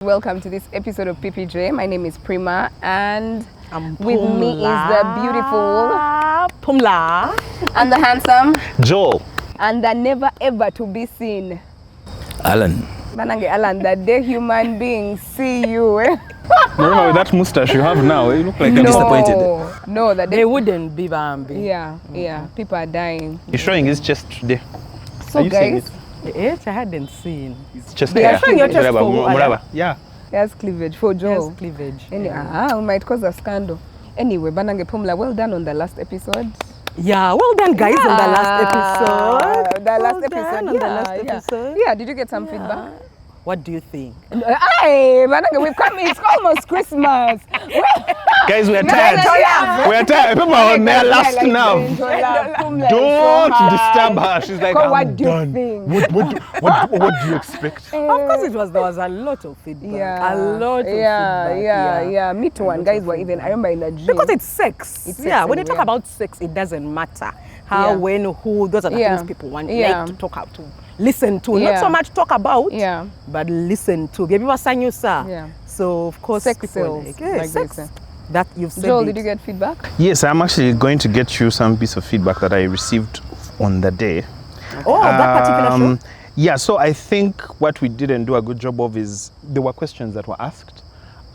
Welcome to this episode of PPJ. My name is Primah, and with me is the beautiful Pumla and the handsome Joel and the never ever to be seen Alan. Banange Alan. The day human beings see you. Remember with that mustache you have now, you look like No, I'm disappointed. No, that they wouldn't be Bambi. Yeah. People are dying. He's showing his chest today. So guys, It I hadn't seen. It's just They are there. showing your chest for Muraba. Yeah. there's cleavage for Joe. Yes, cleavage. We might cause a scandal. Anyway, Banange Pumla, well done on the last episode. Yeah, well done guys on the last episode. The last Well done episode. on the last episode. Yeah, did you get some feedback? What do you think? Hey, Banange, we've come. It's almost Christmas. Guys, we're tired. We're tired. People are on their last now. Don't disturb her. She's like, I'm what do you done. think? What do you expect? Of course there was a lot of feedback. Yeah, A lot of feedback. yeah. Me too. And guys were even. I remember in the gym. Because it's sex. It's sex when you talk anyway. about sex, it doesn't matter how, when, who. Those are the things people want like to talk out to, listen to. Not so much talk about, but listen to. Yeah. So of course, Sex people sells, like, like they sex. say. That you've said. Joel, it. did you get feedback? Yes, I'm actually going to get you some piece of feedback that I received on the day. Oh, that particular show? Yeah, so I think what we didn't do a good job of is there were questions that were asked.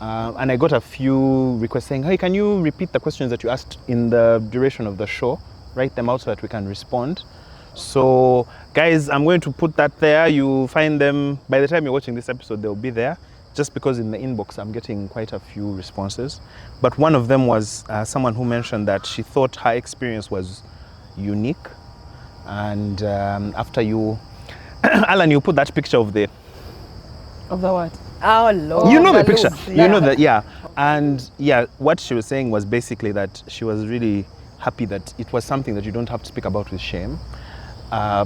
And I got a few requests saying, hey, can you repeat the questions that you asked in the duration of the show? Write them out so that we can respond. So, guys, I'm going to put that there. You find them, by the time you're watching this episode, they'll be there. Just because in the inbox, I'm getting quite a few responses. But one of them was someone who mentioned that she thought her experience was unique. And after you, Alan, you put that picture of the... Of the what? Oh, Lord. You know the balloons. picture. You know that, yeah. And yeah, what she was saying was basically that she was really happy that it was something that you don't have to speak about with shame.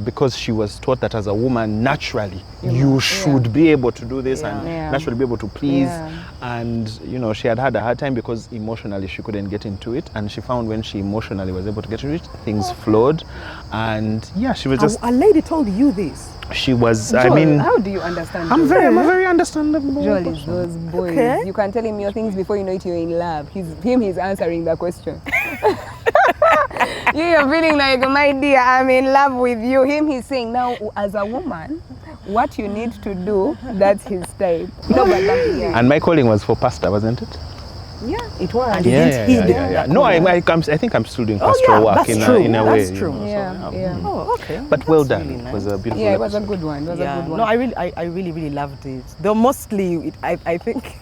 Because she was taught that as a woman, naturally, you should be able to do this and naturally be able to please. And, you know, she had a hard time because emotionally she couldn't get into it. And she found when she emotionally was able to get into it, things flowed. And yeah, she was just... A lady told you this? She was, Joel, I mean... how do you understand? I'm a very understandable Joel is person. those boys. Okay. You can tell him your things before you know it, you're in love. He's answering the question. You're feeling like, my dear, I'm in love with you. He's saying, now, as a woman, what you need to do, that's his type. No, but And my calling was for pastor, wasn't it? yeah, it was. And Yeah. No, I think I'm still doing pastoral work that's in true. a way. That's true. Yeah. Oh, okay. But well done. Really nice. It was a beautiful Yeah, it was a episode. good one. It was a good one. No, I really loved it. Though mostly, I think,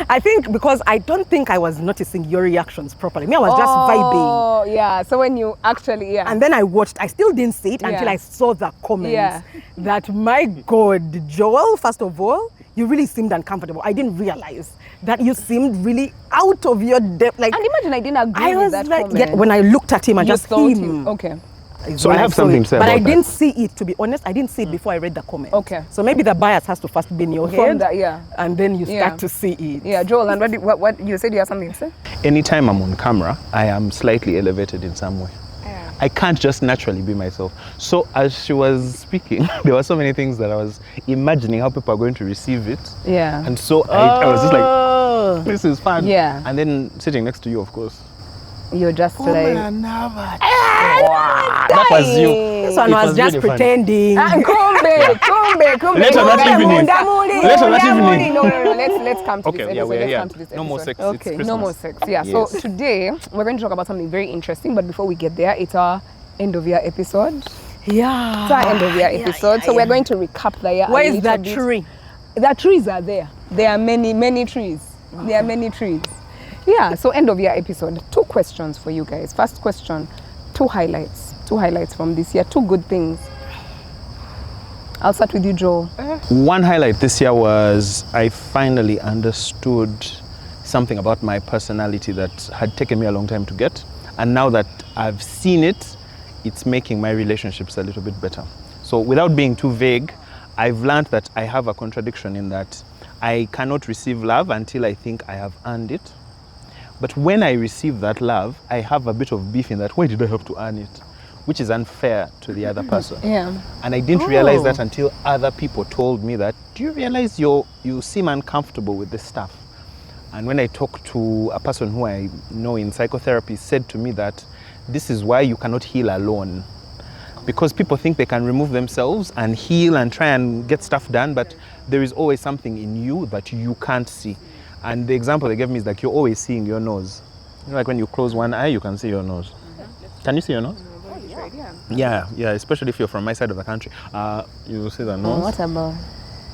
I think because I don't think I was noticing your reactions properly. I was just vibing. Oh, yeah. So when you actually, And then I watched, I still didn't see it until I saw the comments. That, my God, Joel, first of all, you really seemed uncomfortable. I didn't realize that you seemed really out of your depth. Like, and imagine I didn't agree I with was that like, comment. when I looked at him, I You just thought him. okay. So I have something to say But about I didn't that. see it, to be honest. I didn't see it before I read the comment. Okay. So maybe the bias has to first be in your From head. that, And then you start Yeah. to see it. Yeah, Joel, and what you said you have something to say? Anytime I'm on camera, I am slightly elevated in some way. I can't just naturally be myself. So as she was speaking, there were so many things that I was imagining how people are going to receive it. Yeah. And so I was just like, this is fun. Yeah. And then sitting next to you, of course. You're just like... That was you. This one It was just really funny. pretending. Kumbe. Later that evening. No, let's come to this Okay, episode. yeah, we're Let's here. come to this No more episode. sex. It's Okay. Christmas. No more sex. Yeah. Yes. So today we're going to talk about something very interesting. But before we get there, it's our end of year episode. Yeah. It's our end of year episode. So we're going to recap the year. Where a is little that bit. tree? The trees are there. There are many trees. There are many trees. Yeah. So end of year episode. 2 questions for you guys. First question, 2 highlights. 2 highlights from this year. 2 good things. I'll start with you, Joel. One highlight this year was I finally understood something about my personality that had taken me a long time to get. And now that I've seen it, it's making my relationships a little bit better. So without being too vague, I've learned that I have a contradiction in that I cannot receive love until I think I have earned it. But when I receive that love, I have a bit of beef in that, why did I have to earn it? which is unfair to the other person. Yeah. And I didn't realize that until other people told me that, do you realize you seem uncomfortable with this stuff? And when I talked to a person who I know in psychotherapy, said to me that this is why you cannot heal alone. Because people think they can remove themselves and heal and try and get stuff done, but there is always something in you that you can't see. And the example they gave me is like you're always seeing your nose. You know, like when you close one eye, you can see your nose. Can you see your nose? Yeah, especially if you're from my side of the country. You will see the nose. What about?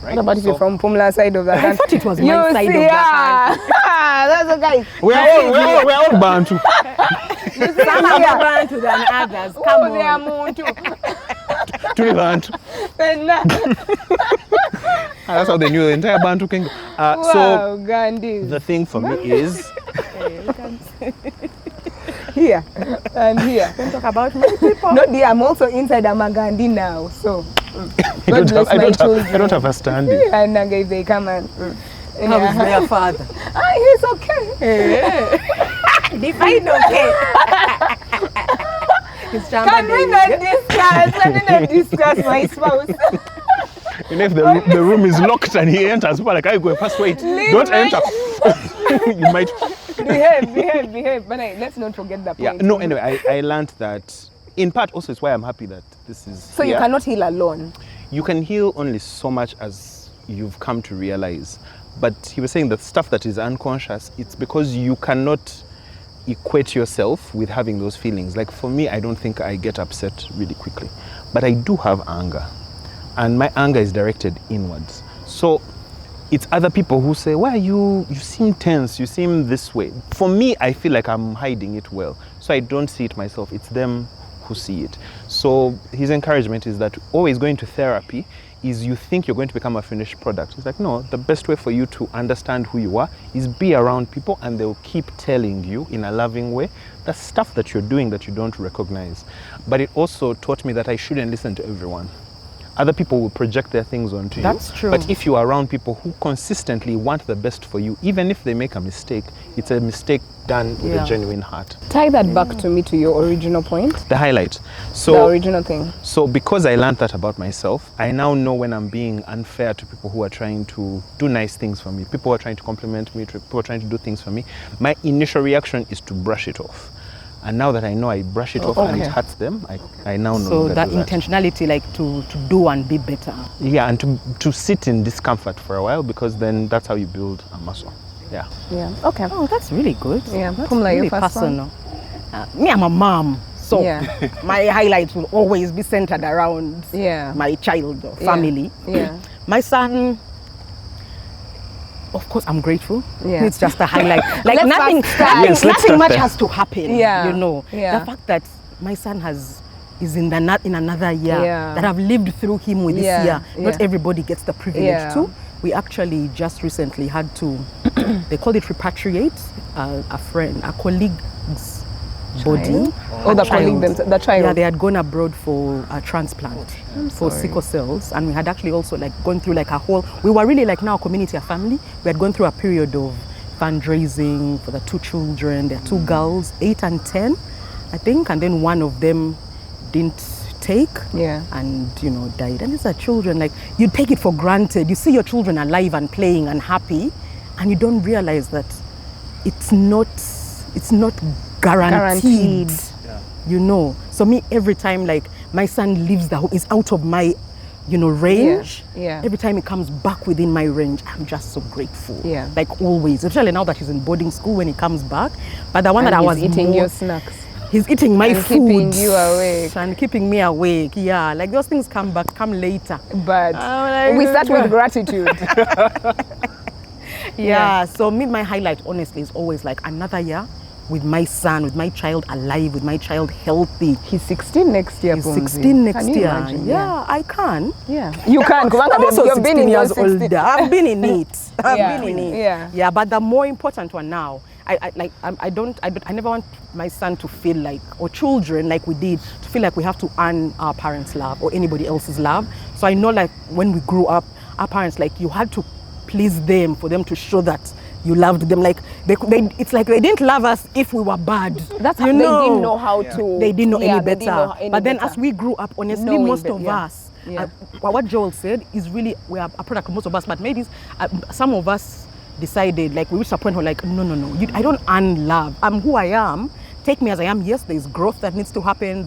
Right? What about if you're from Pumla side of the country? I thought it was my side of the country. That's okay. We're all Bantu. Some are more Bantu than others. Come on. They are Muntu. Truly Bantu. That's how they knew the entire Bantu King. So Gandhi. the thing for me is here and here. Don't talk about many people. Not there. I'm also inside Amagandi now, so. I don't have a standing. And if they come and How is their father? He's okay. Define okay. Can we not discuss my spouse? And if the room is locked and he enters, people are like, I go first, wait, don't enter. You might behave. But let's not forget that point. Yeah. No, anyway, I learned that in part also it's why I'm happy that this is So here. you cannot heal alone. You can heal only so much as you've come to realize. But he was saying the stuff that is unconscious, it's because you cannot equate yourself with having those feelings. Like for me, I don't think I get upset really quickly, but I do have anger, and my anger is directed inwards. So it's other people who say, why you seem tense, you seem this way. For me, I feel like I'm hiding it well, so I don't see it myself. It's them who see it. So his encouragement is that always going to therapy is you think you're going to become a finished product. It's like, no, the best way for you to understand who you are is be around people, and they'll keep telling you in a loving way the stuff that you're doing that you don't recognize. But it also taught me that I shouldn't listen to everyone. Other people will project their things onto you. That's true. But if you are around people who consistently want the best for you, even if they make a mistake, it's a mistake done with a genuine heart. Tie that back to me to your original point. The highlight. The original thing. So because I learned that about myself, I now know when I'm being unfair to people who are trying to do nice things for me, people who are trying to compliment me, people who are trying to do things for me, my initial reaction is to brush it off. And now that I know I brush it off and it hurts them, I now know so that intentionality, like to do and be better. Yeah, and to sit in discomfort for a while, because then that's how you build a muscle. Yeah. Yeah. Okay. Oh, that's really good. Yeah. That's Pumla, really your first personal. Me, I'm a mom, so my highlights will always be centered around my child or family. Yeah. My son. Of course, I'm grateful. Yeah. It's just a highlight. Like nothing much has to happen. Yeah. You know, the fact that my son is in another year, that I've lived through him with this year. Not everybody gets the privilege to. We actually just recently had to, they call it repatriate a colleague's body. The child. Yeah, they had gone abroad for a transplant for sickle cells, and we had actually also like gone through like a whole. We were really like now a community, a family. We had gone through a period of fundraising for the two children. There are two girls, 8 and 10, I think, and then one of them didn't take and died. And these are children, like you take it for granted. You see your children alive and playing and happy, and you don't realize that it's not guaranteed. So me, every time like my son leaves the home, is out of my range, every time he comes back within my range, I'm just so grateful, like always, especially now that he's in boarding school when he comes back. But the one that I was eating your snacks, he's eating my food, keeping you awake and keeping me awake. Like those things come later, but we start with gratitude. So me, my highlight honestly is always like another year with my son, with my child alive, with my child healthy. He's 16 next year. He's 16 next year. Imagine? I can. You can. I'm also you've been in years older. I've been in it. I've been in it. Yeah. But the more important one now, I never want my son to feel like, or children like we did, to feel like we have to earn our parents' love or anybody else's love. So I know like when we grew up, our parents, like you had to please them for them to show that you loved them. Like it's like they didn't love us if we were bad. That's how they didn't know how to. They didn't know any they better. didn't know any But then better. as we grew up, honestly, Knowing most that- of yeah. us, Yeah. what Joel said is really, we are a product of most of us, but maybe some of us decided, like we reached a point where like, no, I don't earn love. I'm who I am. Take me as I am. Yes, there's growth that needs to happen.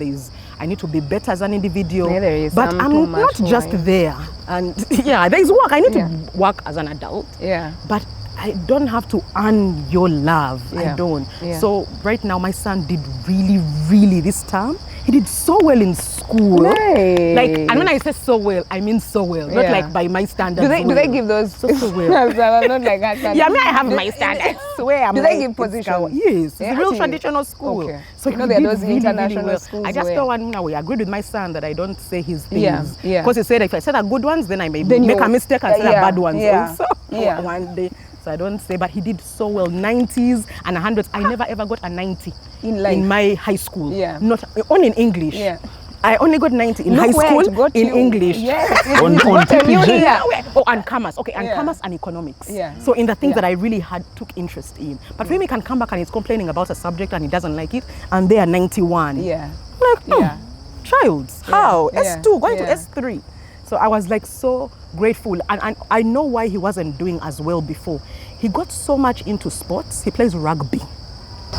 I need to be better as an individual. Yeah, there is. But Too I'm much not just wine. there. And yeah, there's work. I need Yeah. to work as an adult. Yeah. But I don't have to earn your love. Yeah. I don't. Yeah. So right now, my son did really, really this term. He did so well in school. Nice. Like, and when I say so well, I mean so well. Not Yeah. like by my standards. Do they give those? So well. I'm not like that. Yeah, I mean, I have my standards. Swear, I'm Do they like, give it's positions? Yes, it's Yeah, a real actually. traditional school. Okay. So You know he there are did those really, international really well. schools I just where- don't want. We agreed with my son that I don't say his things. Yeah, yeah. Because he said if I said the good ones, then I may Then make you- a mistake and say the yeah, bad ones yeah, also. yeah. One day. So I don't say, but he did so well. 90s and 100s. I never ever got a 90 In life. in my high school. Yeah. Not only in English. Yeah. I only got 90 in high Look where school it got in you. English. Yes. On Gotten you PPG. here. Oh, and commerce. Okay, and Yeah. commerce and economics. Yeah. So in the things Yeah. that I really took interest in. But when he can come back and he's complaining about a subject and he doesn't like it, and they are 91. Yeah. Like, Yeah. child, how? Yeah. S2, going Yeah. to S3. So I was like so grateful. And I know why he wasn't doing as well before. He got so much into sports. He plays rugby.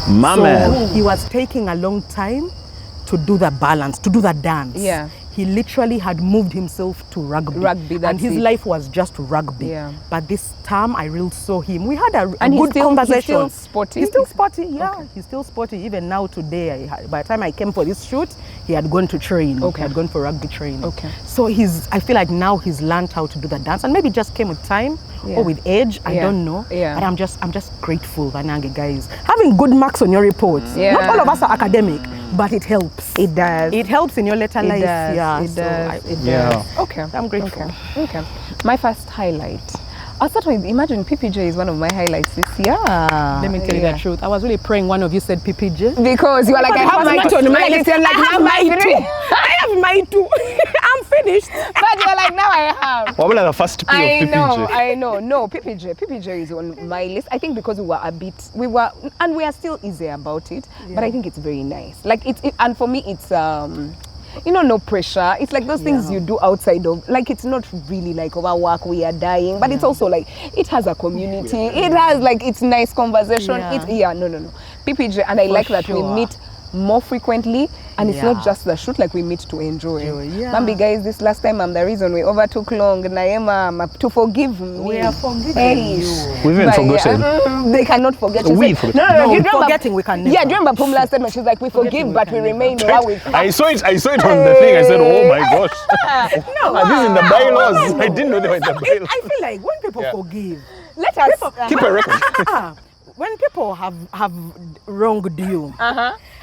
My So man. he was taking a long time to do the balance, to do the dance. Yeah. He literally had moved himself to rugby. Rugby, and that's his it. life was just rugby. Yeah. But this time I really saw him. We had a And he's good still- he's conversation. still sporty? He's still sporty, yeah. He's still sporty. Even now today, by the time I came for this shoot, he had gone to train. Okay. He had gone for rugby training. Okay. So I feel like now he's learned how to do the dance. And maybe it just came with time Yeah. or with age. I Yeah. don't know. Yeah. But I'm just grateful, Vanange guys. Having good marks on your reports. Yeah. Not all of us are academic, but it helps. It does. It helps in your later It life. does. Yeah. It so does. It Yeah. does. Okay. I'm grateful. Okay. My first highlight. I'll start with, imagine PPJ is one of my highlights this year. Let me tell you the truth. I was really praying one of you said PPJ. Because you are like, I have my two. my list. You're like, I have my two. I have my two. I'm finished. But you're like, now I have. What about the first P of PPG? I know. No, PPJ is on my list. I think because we are still easy about it. But I think it's very nice. Like and for me, it's no pressure. It's like those things you do outside of, like it's not really like our work, we are dying, but it's also like, it has a community. It has like, it's nice conversation. Yeah. No. PPJ, and I like that we sure. meet more frequently, and it's Yeah. not just the shoot, like we meet to enjoy. Yeah. Bambi guys, this last time I'm the reason we overtook long. Naema, to forgive me. We are forgiving Hey. you. We've even But, forgotten. they cannot forget. She We said- forget. No, No, you remember, forgetting we can never. Yeah, do you remember Pum last time? She's like, we forgive, we but can we never. remain one with. I saw it on the thing. I said, oh my gosh. No, Are these in the bylaws? I didn't know they were in the bylaws. I feel like when people Yeah. forgive, Let us. Keep a record. when people have wronged you,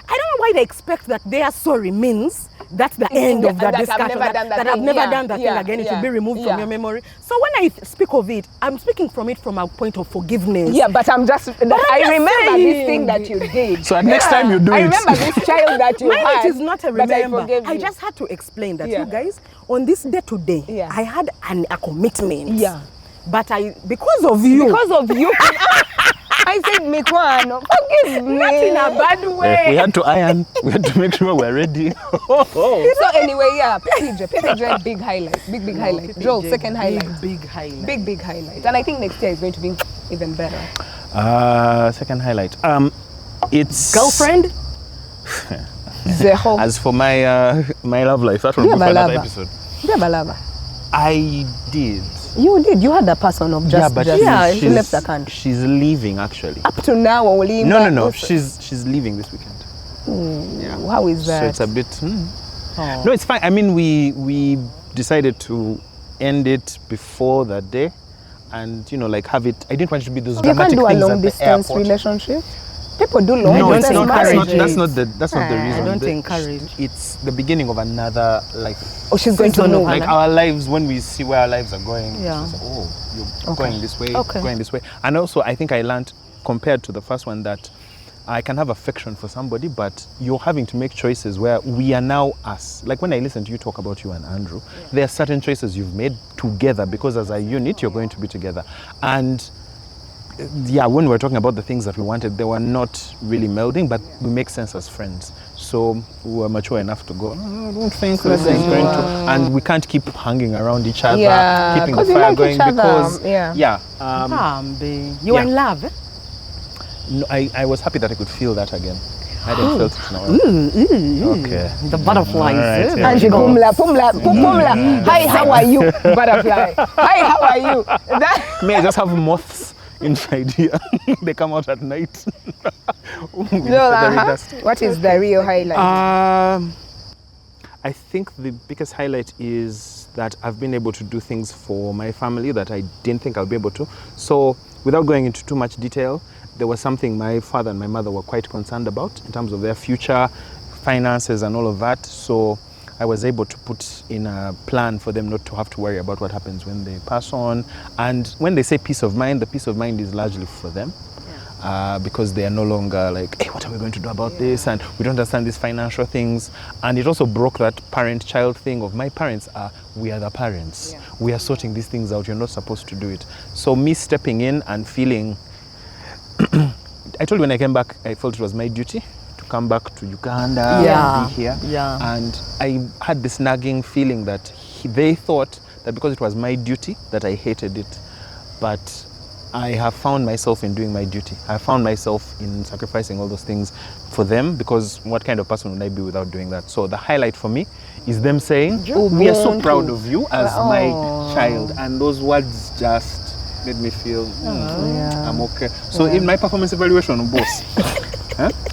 I don't know why they expect that their sorry means that's the end of that that I've discussion. never done that I've thing. never Yeah, done that yeah, thing again. It yeah, should be removed yeah. from your memory. So when I speak of it, I'm speaking from it from a point of forgiveness. Yeah, but I'm just. I just remember this saying. thing that you did. So next time you do I it. remember this child that you Mine, had. it is not a but I remember. forgave I you. just had to explain that Yeah. you guys, on this day today, Yeah. I had a commitment. Yeah. But because of you. Because of you. I said, Mikwano, forgive me. Not in a bad way. We had to iron. We had to make sure we're ready. So anyway, yeah, PPJ, big highlight, big highlight. Joel, second highlight. Big highlight. Big highlight. And I think next year is going to be even better. Second highlight. It's Girlfriend? Zeho. As for my my love life, that will Yeah, be for another balaba. episode. Balaba. I did. You did. You had a person of just. but just, she's, she left the country. She's leaving actually. Up to now, only. No. She's leaving this weekend. Yeah. How is So that? it's a bit. No, it's fine. I mean, we decided to end it before that day, and like have it. I didn't want it to be those You dramatic can't do a things long at the distance airport. relationship. People do long No, it's distance not. marriages. That's not the reason. I don't The- encourage. It's the beginning of another life. Oh, she's going to Season know. of Like our lives, when we see where our lives are going, Yeah. it's just, oh, you're going this way, Okay. going this way. And also, I think I learned, compared to the first one, that I can have affection for somebody, but you're having to make choices where we are now us. Like when I listen to you talk about you and Andrew, there are certain choices you've made together because as a unit, you're going to be together. And yeah, when we were talking about the things that we wanted, they were not really melding, but we make sense as friends. So we were mature enough to go, I don't think this is going to, and we can't keep hanging around each other, keeping the fire going because, you were in love? No, I was happy that I could feel that again. I hadn't felt it now. Okay. The butterflies. Right, And she pumla. Hi, how are you? Butterfly. Hi, how are you? May I just have moths inside here? They come out at night. What is the real highlight? I think the biggest highlight is that I've been able to do things for my family that I didn't think I'll be able to. So without going into too much detail, there was something my father and my mother were quite concerned about in terms of their future, finances and all of that. So I was able to put in a plan for them not to have to worry about what happens when they pass on. And when they say peace of mind, the peace of mind is largely for them. Because they are no longer like, hey, what are we going to do about this? And we don't understand these financial things. And it also broke that parent-child thing of my parents are, we are the parents. Yeah. We are sorting these things out. You're not supposed to do it. So me stepping in and feeling, I told you when I came back, I felt it was my duty to come back to Uganda and be here. Yeah. And I had this nagging feeling that they thought that because it was my duty that I hated it. But I have found myself in doing my duty. I found myself in sacrificing all those things for them, because what kind of person would I be without doing that? So the highlight for me is them saying, we are so proud of you as my child. And those words just made me feel, I'm okay. So in my performance evaluation, boss,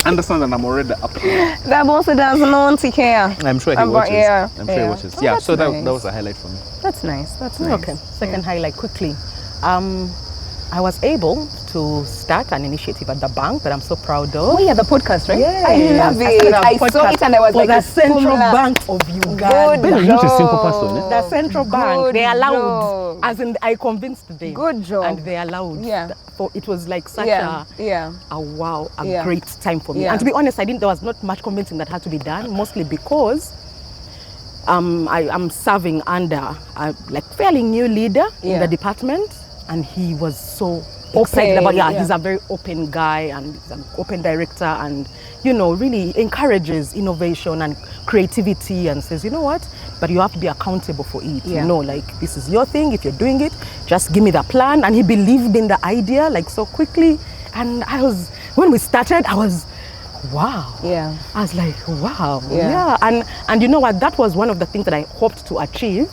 understand that I'm already up here. That boss does not care. I'm sure he watches. I'm sure he watches. Oh, yeah, so nice. that was a highlight for me. That's nice. That's nice. Okay, second highlight quickly. I was able to start an initiative at the bank that I'm so proud of. Oh yeah, the podcast, right? Yeah, I love it. I saw it and I was for like, the Central Bank of Uganda. You're not a simple person. The Central Bank, they allowed, job. as in I convinced them. Good job. And they allowed. Yeah. For it was like such a great time for me. And to be honest, there was not much convincing that had to be done, mostly because I'm serving under a fairly new leader in the department. And he was so open about, he's a very open guy and he's an open director and, really encourages innovation and creativity and says, you know what, but you have to be accountable for it. This is your thing. If you're doing it, just give me the plan. And he believed in the idea so quickly. And when we started, I was, wow. Yeah. I was like, wow. Yeah. And you know what, that was one of the things that I hoped to achieve.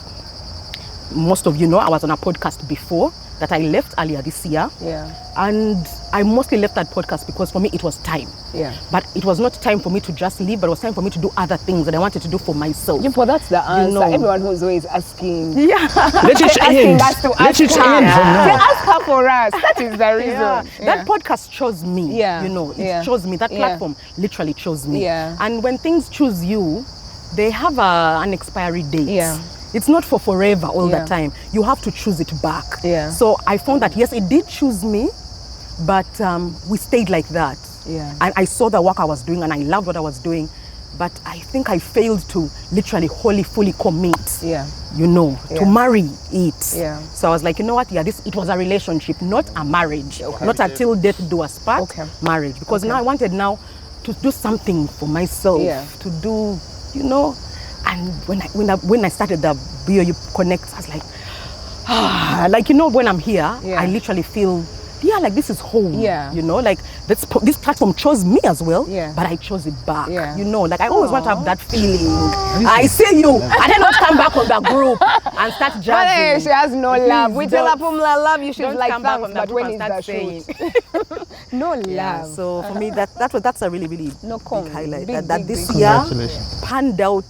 Most of you know, I was on a podcast before that I left earlier this year. Yeah. And I mostly left that podcast because for me it was time. Yeah. But it was not time for me to just leave, but it was time for me to do other things that I wanted to do for myself. Yeah, but that's the answer. Everyone who's always asking. Yeah. Let it end. Let it end from now. They ask her for us. That is the reason. Yeah. That podcast chose me. Yeah. It chose me. That platform literally chose me. Yeah. And when things choose you, they have an expiry date. Yeah. It's not for forever all the time. You have to choose it back. Yeah. So I found that, yes, it did choose me, but we stayed like that. Yeah. And I saw the work I was doing and I loved what I was doing, but I think I failed to literally wholly, fully commit, to marry it. Yeah. So I was like, you know what, it was a relationship, not a marriage. Okay. Not until death do us part, marriage. Because now I wanted to do something for myself, to do, And when I started the BOU Connect, I was like, when I'm here, I literally feel, this is home. Yeah. This platform chose me as well, but I chose it back. Yeah. I always want to have that feeling. I see you, and then not come back on the group and start judging. She has no love. We tell her, Pumla, love you. She's like, thanks, but when is the shoot? No love. Yeah, so for me, that's a really, really big highlight. That this year panned out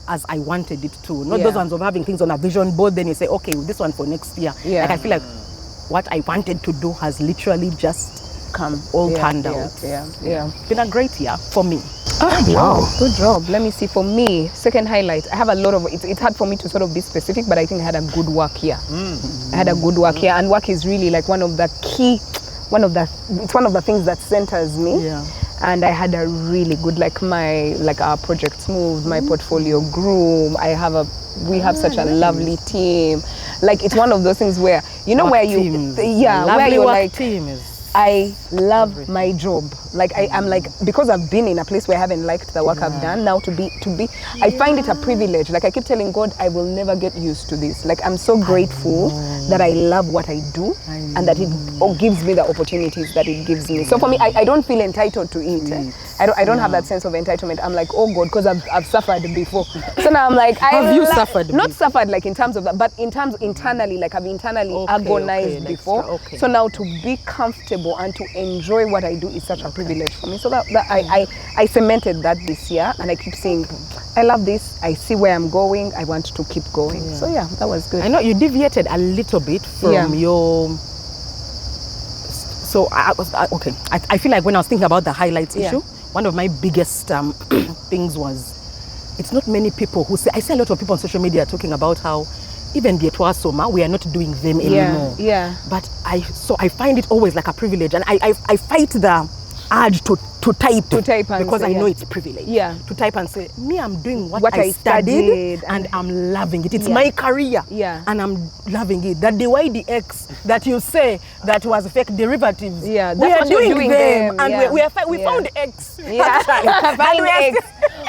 as I wanted it to. Not those ones of having things on a vision board, then you say, okay, this one for next year. Yeah. I feel like what I wanted to do has literally just panned out. Yeah. It's been a great year for me. Wow. Good job. Let me see. For me, second highlight, I have a lot of, it's hard for me to sort of be specific, but I think I had a good work year. I had a good work year, and work is really one of the things that centers me. Yeah. And I had a really good, our projects moved, my portfolio grew. We have such a lovely team. Like it's one of those things where where you where you're like team is I love my job. Like I'm like, because I've been in a place where I haven't liked the work I've done, now to be I find it a privilege. Like I keep telling God, I will never get used to this. Like I'm so grateful that I love what I do and that it gives me the opportunities that it gives me. So for me, I don't feel entitled to it. I don't have that sense of entitlement. I'm like, oh God, because I've suffered before. So now I'm like, have you suffered? Not suffered like in terms of that, but in terms internally, like I've internally agonized before. So now to be comfortable and to enjoy what I do is such a privilege for me. So that I cemented that this year, and I keep saying, I love this. I see where I'm going. I want to keep going. So yeah, that was good. I know you deviated a little bit from your. So I feel like when I was thinking about the highlights issue, one of my biggest things was, it's not many people who say. I see a lot of people on social media talking about how even the Etwa Soma, we are not doing them anymore. Yeah. But I find it always like a privilege, and I fight the urge to type and because say, I know it's privilege. Yeah. To type and say, me, I'm doing what I studied and I'm loving it. It's my career. Yeah. And I'm loving it. That the YDX that you say that was fake derivatives. Yeah. We are doing them. And we found X. Yeah. Find X.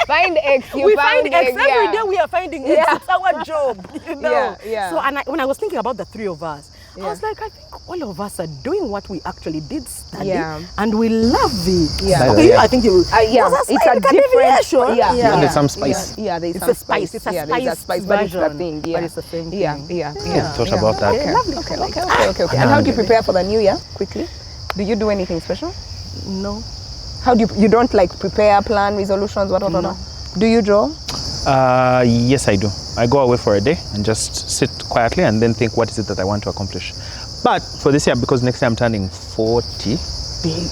Find X. We find X. Every day we are finding X. It's our job. You know? Yeah. So when I was thinking about the three of us, I was like, I think all of us are doing what we actually did study, and we love it. Yeah. Okay, I think you. It's a different. Yeah. There's some spice. Yeah, there's It's some a spice. spice. It's a There's a spice, but it's the version, thing. but Yeah. it's the same thing. Yeah. Thought about that. Okay. And how do you prepare for the new year? Quickly, do you do anything special? No. How do you don't like prepare, plan, resolutions, what? Do you draw? Yes, I do. I go away for a day and just sit quietly and then think, what is it that I want to accomplish? But for this year, because next year I'm turning 40.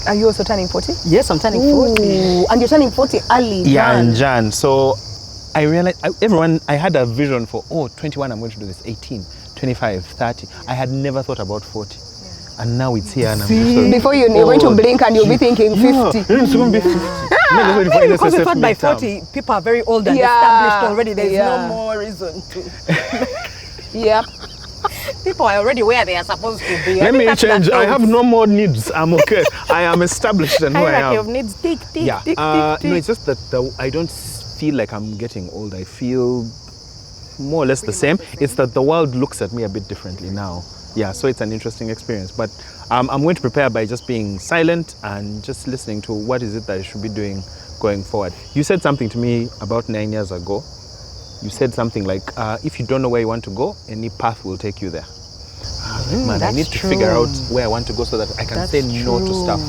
Are you also turning 40? Yes, I'm turning 40. And you're turning 40 early. Yeah, in Jan. So I realized, I had a vision for, 21, I'm going to do this, 18, 25, 30. I had never thought about 40. And now it's here, and I'm just before you're going to blink and you'll be thinking 50. It's going to be 50. Maybe because we thought by 40 people are very old and established already. There's no more reason to. Yeah. People are already where they are supposed to be. Let me change. I have no more needs. I'm okay. I am established and who I am. Of needs. Tick. No, it's just that I don't feel like I'm getting old. I feel more or less the same. It's that the world looks at me a bit differently now. Yeah, so it's an interesting experience. But I'm going to prepare by just being silent and just listening to what is it that I should be doing going forward. You said something to me about 9 years ago. You said something like, if you don't know where you want to go, any path will take you there. I need to figure out where I want to go so that I can say no to stuff.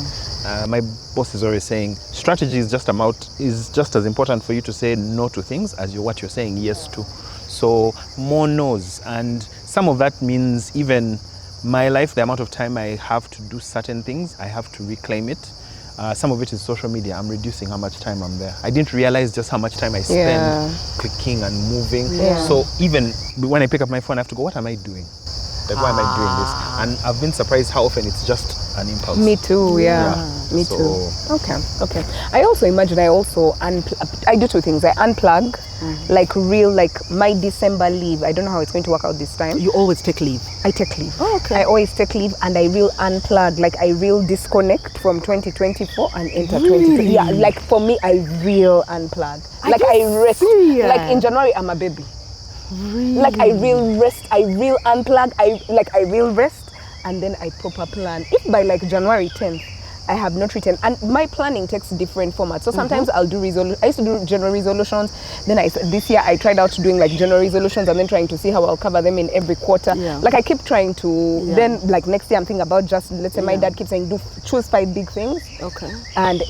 My boss is always saying, strategy is just as important for you to say no to things as what you're saying yes to. So more no's, and some of that means even my life, the amount of time I have to do certain things, I have to reclaim it. Some of it is social media. I'm reducing how much time I'm there. I didn't realize just how much time I spend clicking and moving. So even when I pick up my phone, I have to go, what am I doing? Like, why am I doing this? And I've been surprised how often it's just an impulse. Me too, me too. Okay. I also imagine I do two things. I unplug, like my December leave. I don't know how it's going to work out this time. You always take leave? I take leave. Oh, okay. I always take leave, and I real unplug. Like I real disconnect from 2024 and enter 2020. Yeah, like for me, I real unplug. Like I rest. Like in January, I'm a baby. Really? Like I real rest, I real unplug, I real rest, and then I proper plan. If by like January 10th, I have not written, and my planning takes different formats. So sometimes I'll do I used to do general resolutions. Then this year I tried out doing like general resolutions and then trying to see how I'll cover them in every quarter. Yeah. Like I keep trying to. Then like next year I'm thinking about just, let's say my dad keeps saying choose 5 big things. Okay. And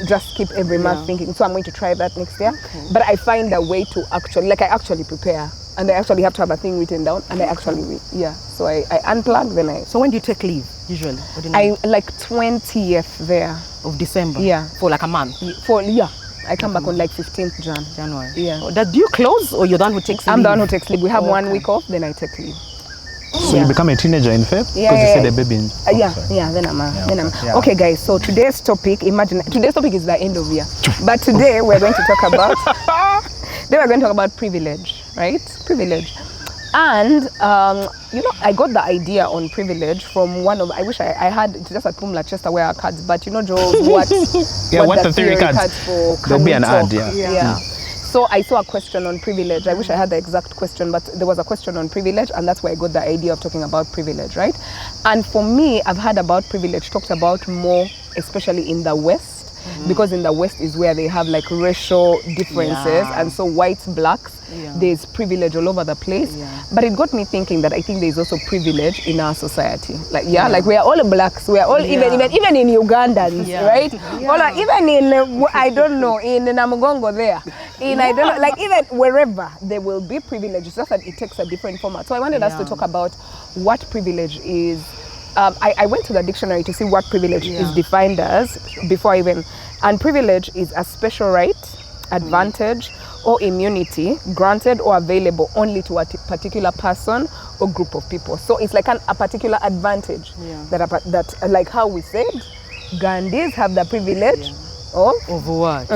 just keep every month thinking. So I'm going to try that next year. Okay. But I find a way to I actually prepare. And I actually have to have a thing written down, and I actually So I unplug, then I. So when do you take leave usually? I like 20th there of December. Yeah. For like a month. I come back on like 15th January. Yeah. Do you close, or you're the one who takes leave? I'm the one who takes leave. We have 1 week off, then I take leave. So you become a teenager in Feb? Because you said a baby in then I'm okay guys, so today's topic is the end of year. But today we're going to talk about privilege, right? Privilege. And I got the idea on privilege from one of. I wish I had it just at Pumla Chester where our cards, but Joel, what the theory cards for? There'll be an talk? ad, Yeah. So I saw a question on privilege. I wish I had the exact question, but there was a question on privilege, and that's where I got the idea of talking about privilege, right? And for me, I've heard about privilege talked about more, especially in the West, because in the West is where they have like racial differences, and so whites, blacks, there's privilege all over the place. But it got me thinking that I think there's also privilege in our society. Like like we are all blacks, we are all even in Ugandans, right? Even in I don't know, in Namugongo there, I don't know, like even wherever there will be privilege. It's just that it takes a different format. So I wanted us to talk about what privilege is. I went to the dictionary to see what privilege is defined as before and privilege is a special right, advantage, or immunity granted or available only to a particular person or group of people. So it's like a particular advantage that like how we said, Gandhis have the privilege of what?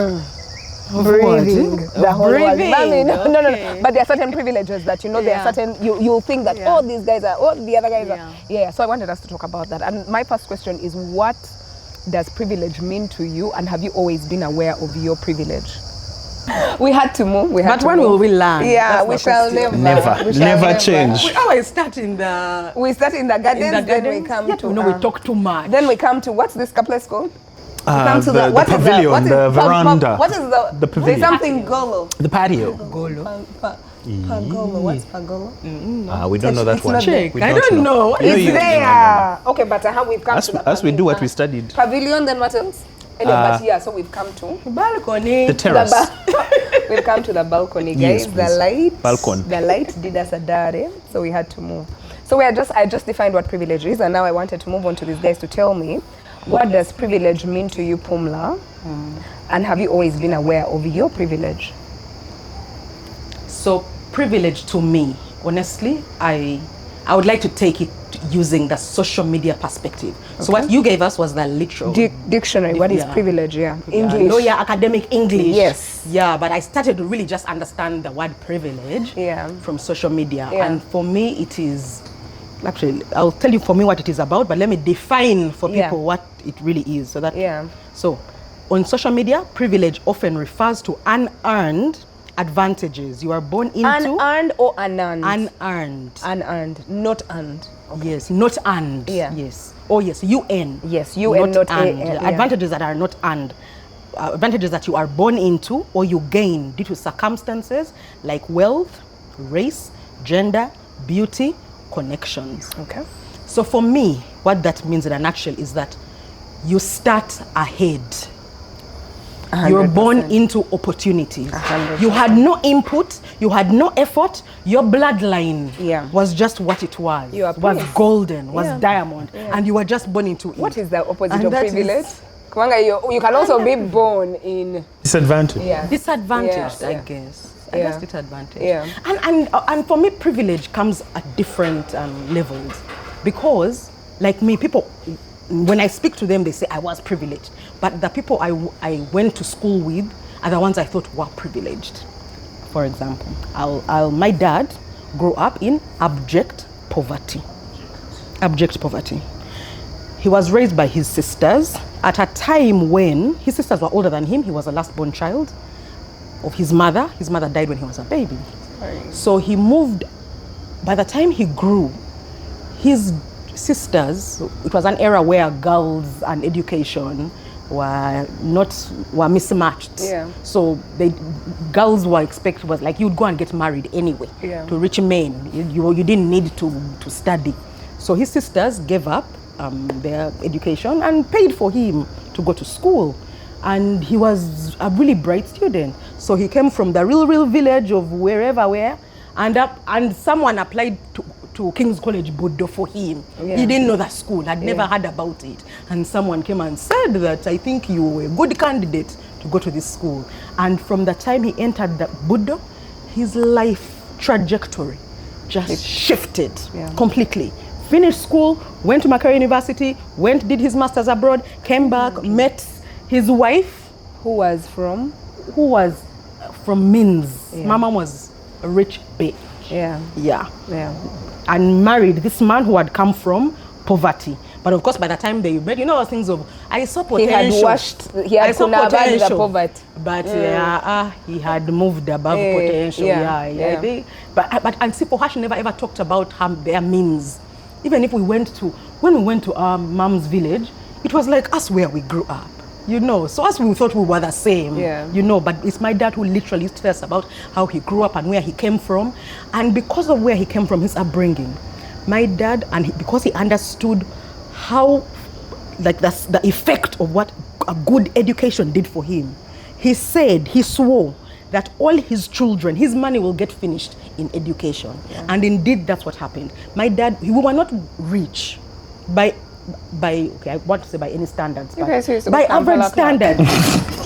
Breathing. The whole world. Breathing. I mean, no. But there are certain privileges that there are certain you'll think that these guys are the other guys are. So I wanted us to talk about that. And my first question is, what does privilege mean to you, and have you always been aware of your privilege? We had to move. But when will we learn? Yeah, we shall never change. We always start in the. We start in the gardens, then we come to. We talk too much. Then we come to what's this place called? The pavilion, the veranda. What is the pavilion? There's something golo. The patio. Pagolo. What's pagolo? We don't know that one. I don't know. It's there. Okay, but how we've come to the as we do what we studied. Pavilion, then what else? Anyway, so we've come to balcony. The terrace. We've come to the balcony, guys. Yes, balcony. The light did us a dare, so we had to move. So I just defined what privilege is, and now I wanted to move on to these guys to tell me, what does privilege mean to you, Pumla? And have you always been aware of your privilege? So privilege to me, honestly, I would like to take it using the social media perspective. So what you gave us was the literal dictionary. What is privilege? English. Lawyer, academic English. Yes. Yeah, but I started to really just understand the word privilege from social media. And for me, it is, actually, I'll tell you for me what it is about, but let me define for people what it really is. So that so on social media, privilege often refers to unearned advantages you are born into. Unearned or unearned? Unearned. Unearned, not earned. Okay. Yes, not earned. Yes. Oh yes, UN. Yes, UN, not earned. A-N. Advantages that are not earned. Advantages that you are born into or you gain due to circumstances like wealth, race, gender, beauty, connections. Okay. So for me, what that means in a nutshell is that you start ahead. 100%. You're born into opportunities. 100%. You had no input, you had no effort, your bloodline was just what it was. Was golden, was diamond, and you were just born into it. What is the opposite of privilege? You can also be born in disadvantage. Disadvantaged, I guess. I guess disadvantage. And for me, privilege comes at different levels, because like me, people, when I speak to them, they say I was privileged. But the people I went to school with are the ones I thought were privileged. For example, my dad grew up in abject poverty. Abject poverty. He was raised by his sisters at a time when his sisters were older than him. He was the last born child of his mother. His mother died when he was a baby. So he moved. By the time he grew, his sisters, it was an era where girls and education were mismatched. So girls were expected, was like you'd go and get married anyway to rich men. You didn't need to study. So his sisters gave up their education and paid for him to go to school. And he was a really bright student. So he came from the real village of where, and someone applied to King's College Bodo for him. He didn't know that school, had never heard about it. And someone came and said that, I think you were a good candidate to go to this school. And from the time he entered the Bodo, his life trajectory just shifted completely. Finished school, went to Makerere University, did his master's abroad, came back, met his wife. Who was from Minz. My mom was a rich babe. Yeah. Yeah. Yeah. And married this man who had come from poverty. But of course, by the time they met, you know, things of, I saw potential. He had I saw kunabadira potential. poverty. But he had moved above potential. yeah, I yeah. think. But and see, for her, she never ever talked about their means. Even if when we went to our mom's village, it was like us where we grew up. You know, so as we thought we were the same, Yeah. you know, but it's my dad who literally used to tell us about how he grew up and where he came from. And because of where he came from, his upbringing, my dad, because he understood how, like, that's the effect of what a good education did for him, he swore that all his children, his money will get finished in education. Yeah. And indeed, that's what happened. My dad, we were not rich by okay, I want to say by any standards, but by average standards.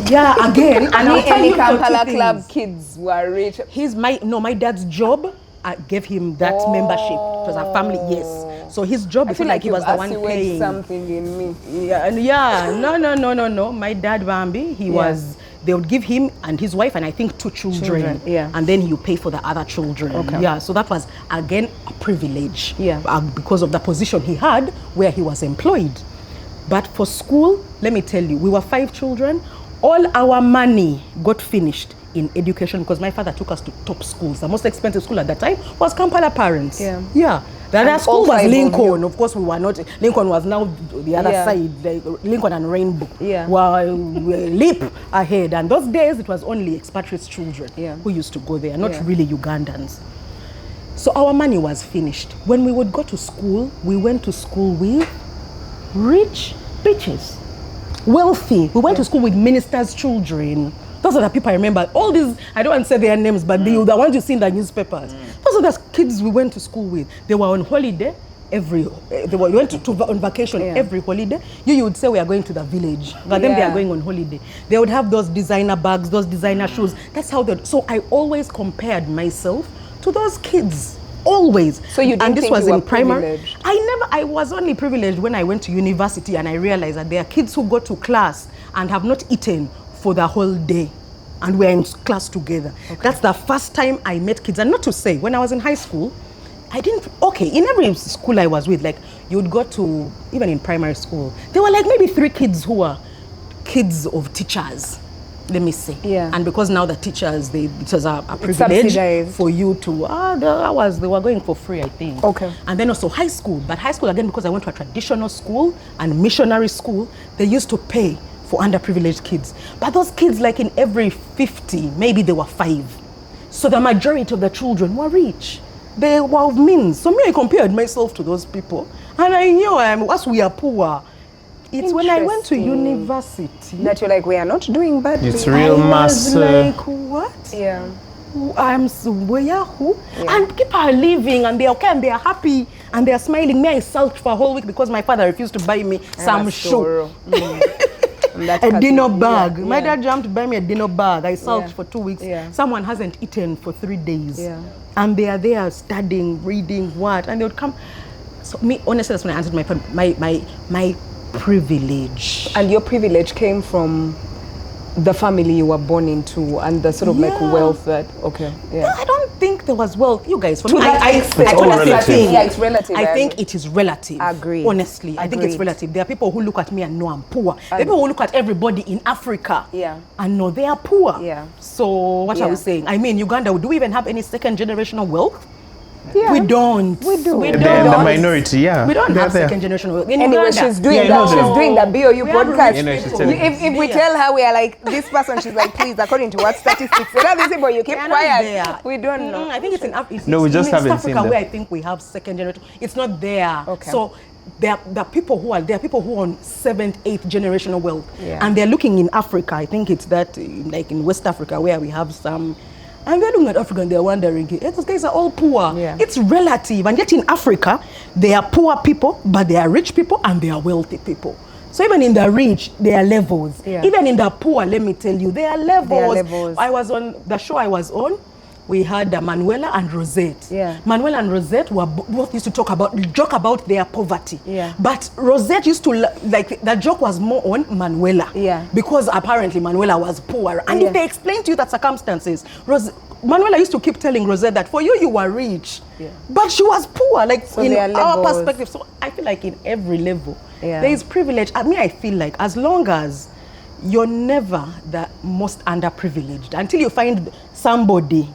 Yeah, again, and any Kampala Club kids were rich. My dad's job gave him that membership. It was a family, yes. So his job, I feel like he was the one paying. Something in me. Yeah, no. My dad, Bambi, they would give him and his wife and I think 2 children. Yeah. And then you pay for the other children. Okay. Yeah, so that was again a privilege. Yeah. Because of the position he had where he was employed. But for school, let me tell you, we were 5 children. All our money got finished in education because my father took us to top schools. The most expensive school at that time was Kampala Parents. Yeah. Yeah. The other school was Lincoln. Of course, we were not. Lincoln was now the other side, like Lincoln and Rainbow. Yeah. Were leap ahead. And those days, it was only expatriates' children who used to go there, not really Ugandans. So our money was finished. When we would go to school, we went to school with rich bitches, wealthy. We went to school with ministers' children. Those are the people I remember. All these, I don't want to say their names, but the ones you see in the newspapers. Those are the kids we went to school with. They were on holiday we went on vacation every holiday. You would say we are going to the village, but then they are going on holiday. They would have those designer bags, those designer shoes. That's how so I always compared myself to those kids. Always. So you didn't and this think was you were in primary. privileged? I was only privileged when I went to university and I realized that there are kids who go to class and have not eaten for the whole day, and we're in class together. Okay. That's the first time I met kids. And not to say, when I was in high school, in every school I was with, like you would go to, even in primary school, there were like maybe 3 kids who were kids of teachers, let me say. Yeah. And because now the teachers, it was a privilege for you to, they were going for free, I think. Okay. And then also high school. But high school, again, because I went to a traditional school and missionary school, they used to pay for underprivileged kids. But those kids, like in every 50, maybe there were 5. So the majority of the children were rich. They were of means. So me, I compared myself to those people. And I knew once we are poor. It's when I went to university that you're like, we are not doing bad. It's real mass. Like, what? Yeah. Where who? And people are living and they're okay and they're happy and they're smiling. Me, I sulked for a whole week because my father refused to buy me some shoe. A dinner bag. Yeah. My dad jumped to buy me a dinner bag. I sulked for 2 weeks. Yeah. Someone hasn't eaten for 3 days. Yeah. And they are there studying, reading, what? And they would come. So me, honestly, that's when I answered my privilege. And your privilege came from the family you were born into and the sort of like wealth that, I don't think there was wealth. You guys, for to me, that extent. I honestly think, it's relative. I think it is relative. Agreed. Honestly, I think it's relative. There are people who look at me and know I'm poor. There are people who look at everybody in Africa and know they are poor. Yeah. So what are we saying? I mean, Uganda, do we even have any second generational wealth? Yeah. We don't. We do. We The don't. minority, We don't have second generation wealth. In Anyway, Uganda, she's doing Yeah, that. She's doing the BOU We have podcast. rich You know, she's people. telling If we tell her we are like this person, she's like, please, according to what statistics? You know, these people, you keep They are not quiet. there. We don't know. I think it's in Africa. No, we just haven't East seen Africa them. where I think we have second generation. It's not there. Okay. So there are people who are on 7th, 8th generational wealth, Yeah. and they're looking in Africa. I think it's that like in West Africa where we have some. And they're looking at Africa and they're wondering, those guys are all poor. Yeah. It's relative. And yet in Africa, they are poor people, but they are rich people and they are wealthy people. So even in the rich, there are levels. Yeah. Even in the poor, let me tell you, there are levels. There are levels. I was on the show I was on. we had Manuela and Rosette. Yeah. Manuela and Rosette were both used to joke about their poverty. Yeah. But Rosette used to, like, the joke was more on Manuela. Yeah. Because apparently Manuela was poor. And if they explained to you that circumstances, Manuela used to keep telling Rosette that for you were rich. Yeah. But she was poor, like so in our perspective. So I feel like in every level, there is privilege. I mean, I feel like as long as you're never the most underprivileged, until you find somebody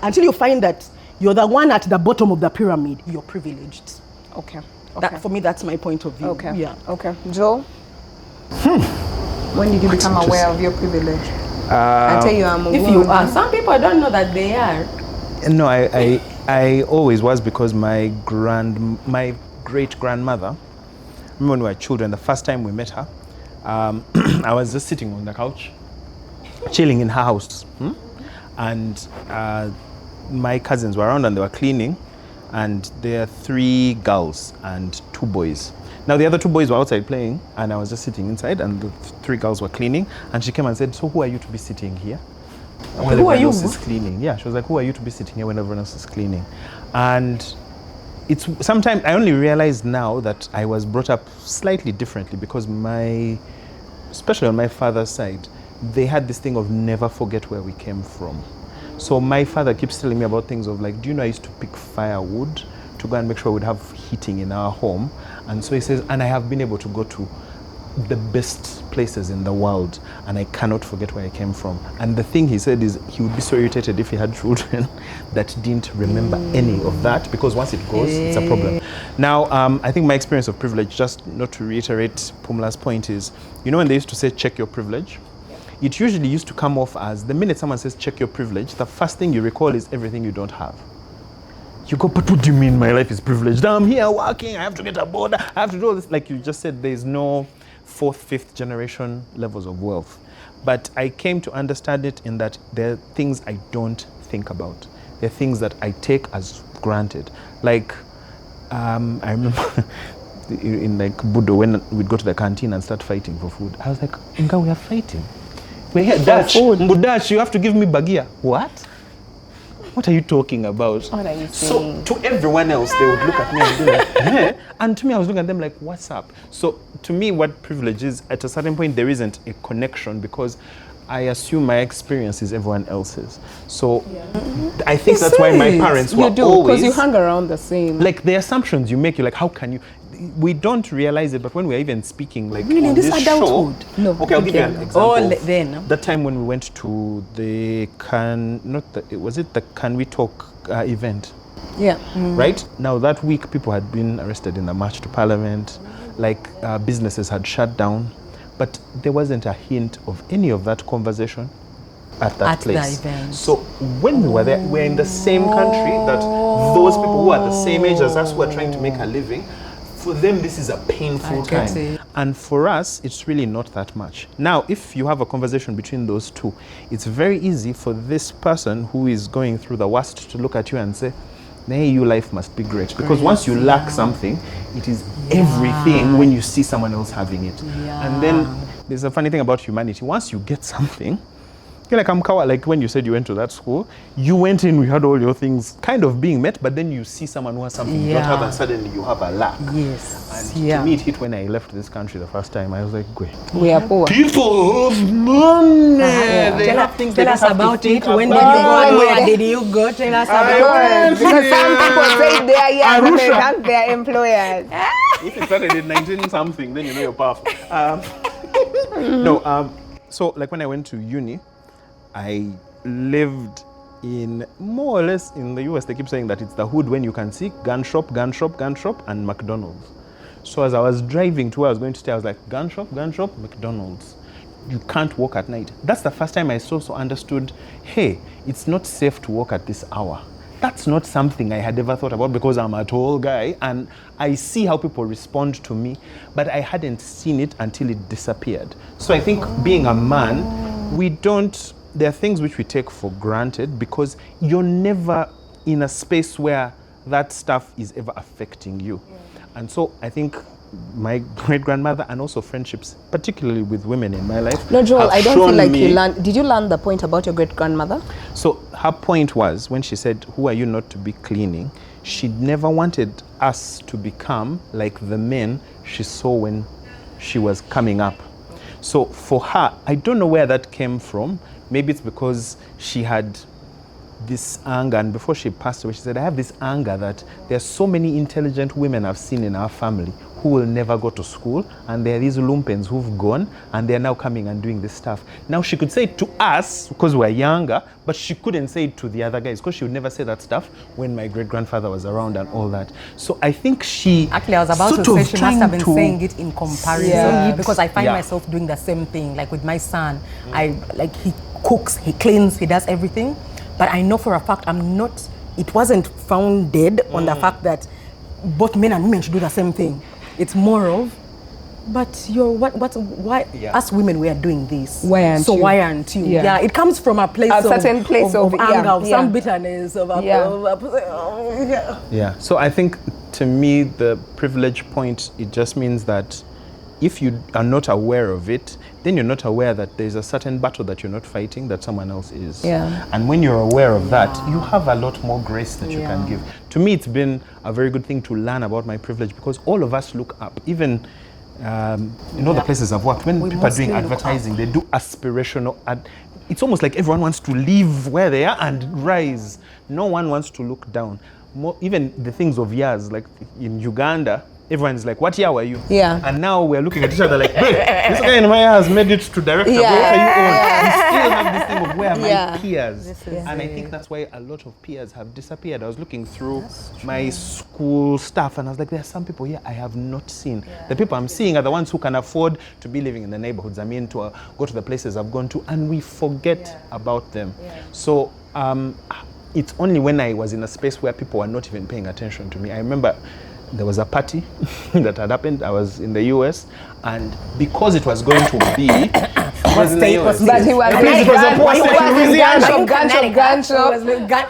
until you find that you're the one at the bottom of the pyramid, you're privileged. Okay. That, for me, that's my point of view. Okay. Yeah. Okay. Joe? When did you become aware of your privilege? I tell you, I'm a If woman. you are, some people don't know that they are. No, I always was, because my great grandmother, remember when we were children, the first time we met her, I was just sitting on the couch, chilling in her house. And my cousins were around and they were cleaning, and there are 3 girls and 2 boys. Now the other 2 boys were outside playing, and I was just sitting inside, and the 3 girls were cleaning, and she came and said, "So who are you to be sitting here? When who are you? Else is cleaning." Yeah, she was like, "Who are you to be sitting here when everyone else is cleaning?" And it's sometimes I only realize now that I was brought up slightly differently, because especially on my father's side, they had this thing of never forget where we came from. So my father keeps telling me about things of like, do you know I used to pick firewood to go and make sure we'd have heating in our home? And so he says, and I have been able to go to the best places in the world, and I cannot forget where I came from. And the thing he said is he would be so irritated if he had children that didn't remember any of that, because once it goes, it's a problem. Now, I think my experience of privilege, just not to reiterate Pumla's point, is, you know when they used to say check your privilege? It usually used to come off as, the minute someone says check your privilege, the first thing you recall is everything you don't have. You go, but what do you mean my life is privileged? I'm here working, I have to get a board, I have to do all this. Like you just said, there's no 4th, 5th generation levels of wealth. But I came to understand it in that there are things I don't think about. There are things that I take as granted. Like, I remember in like Budo, when we'd go to the canteen and start fighting for food, I was like, Inga, we are fighting. We're here, Dutch, Mbudash, you have to give me bagia. What? What are you talking about? What are you saying? So to everyone else, they would look at me and be like, eh? And to me, I was looking at them like, what's up? So to me, what privilege is, at a certain point, there isn't a connection, because I assume my experience is everyone else's. So I think that's why my parents were always... because you hang around the same. Like the assumptions you make, you're like, how can you... We don't realize it, but when we're even speaking, like really, on this this adulthood? show, No. okay, I'll give you an example. Oh, then. That time when we went to the was it the Can We Talk event? Yeah. Right? Now that week, people had been arrested in the march to Parliament, like businesses had shut down, but there wasn't a hint of any of that conversation at that place. The event. So when we were there, we're in the same country that those people who are the same age as us who are trying to make a living, for them this is a painful time. And for us, it's really not that much. Now, if you have a conversation between those two, it's very easy for this person who is going through the worst to look at you and say, hey, your life must be great. Because once you lack something, it is everything when you see someone else having it. And then there's a funny thing about humanity. Once you get something, you're like, like when you said you went to that school, you went in, we had all your things kind of being met, but then you see someone who has something you don't have, and suddenly you have a lack. Yes. And to me, it hit when I left this country the first time. I was like, we are poor. People have money. They have things. Tell us about it. When did you go? Where did you go? Tell us about it. Because some people say they are young, but they thank their employers. If it started in 19 something, then you know you're powerful. So like when I went to uni, I lived in more or less in the US. They keep saying that it's the hood when you can see gun shop, and McDonald's. So as I was driving to where I was going to stay, I was like, gun shop, McDonald's. You can't walk at night. That's the first time I also understood, hey, it's not safe to walk at this hour. That's not something I had ever thought about, because I'm a tall guy and I see how people respond to me, but I hadn't seen it until it disappeared. So I think being a man, there are things which we take for granted because you're never in a space where that stuff is ever affecting you. And so I think my great-grandmother and also friendships, particularly with women in my life. No, Joel, have I don't feel shown like me- you learned. Did you learn the point about your great-grandmother? So her point was, when she said, who are you not to be cleaning? She never wanted us to become like the men she saw when she was coming up. So for her, I don't know where that came from. Maybe it's because she had this anger, and before she passed away, she said, I have this anger that there are so many intelligent women I've seen in our family who will never go to school, and there are these lumpens who've gone, and they're now coming and doing this stuff. Now she could say it to us because we're younger, but she couldn't say it to the other guys because she would never say that stuff when my great-grandfather was around and all that. So I think she Actually, I was about sort to say of she must trying have been to- saying it in comparison Yeah. because I find Yeah. myself doing the same thing. Like with my son, he cooks, he cleans, he does everything. But I know for a fact it wasn't founded on the fact that both men and women should do the same thing. It's more of, but why Yeah. us women, we are doing this. Why aren't you? Why aren't you? Yeah. Yeah, it comes from a place A of certain place of- anger, yeah, of yeah. some bitterness, of a, Yeah. yeah. Yeah. So I think to me, the privilege point, it just means that if you are not aware of it, then you're not aware that there's a certain battle that you're not fighting that someone else is. Yeah. And when you're aware of that, you have a lot more grace that you can give. To me, it's been a very good thing to learn about my privilege because all of us look up. Even in all the places I've worked, when We people are doing mostly look advertising, they do aspirational it's almost like everyone wants to live where they are and rise. No one wants to look down. Even the things of years, like in Uganda, everyone's like, what year were you? Yeah. And now we're looking at each other like, hey, this guy in my year has made it to director. Yeah. What are you on? We still have this thing of where are Yeah. my peers? This is And I think that's why a lot of peers have disappeared. I was looking through my school stuff and I was like, there are some people here I have not seen. The people I'm seeing are the ones who can afford to be living in the neighborhoods. I mean, to go to the places I've gone to, and we forget about them. So it's only when I was in a space where people were not even paying attention to me. I remember there was a party that had happened. I was in the US, and because it was going to be, was in the state US. was But he was At least it was a poor state in Louisiana. gun shop,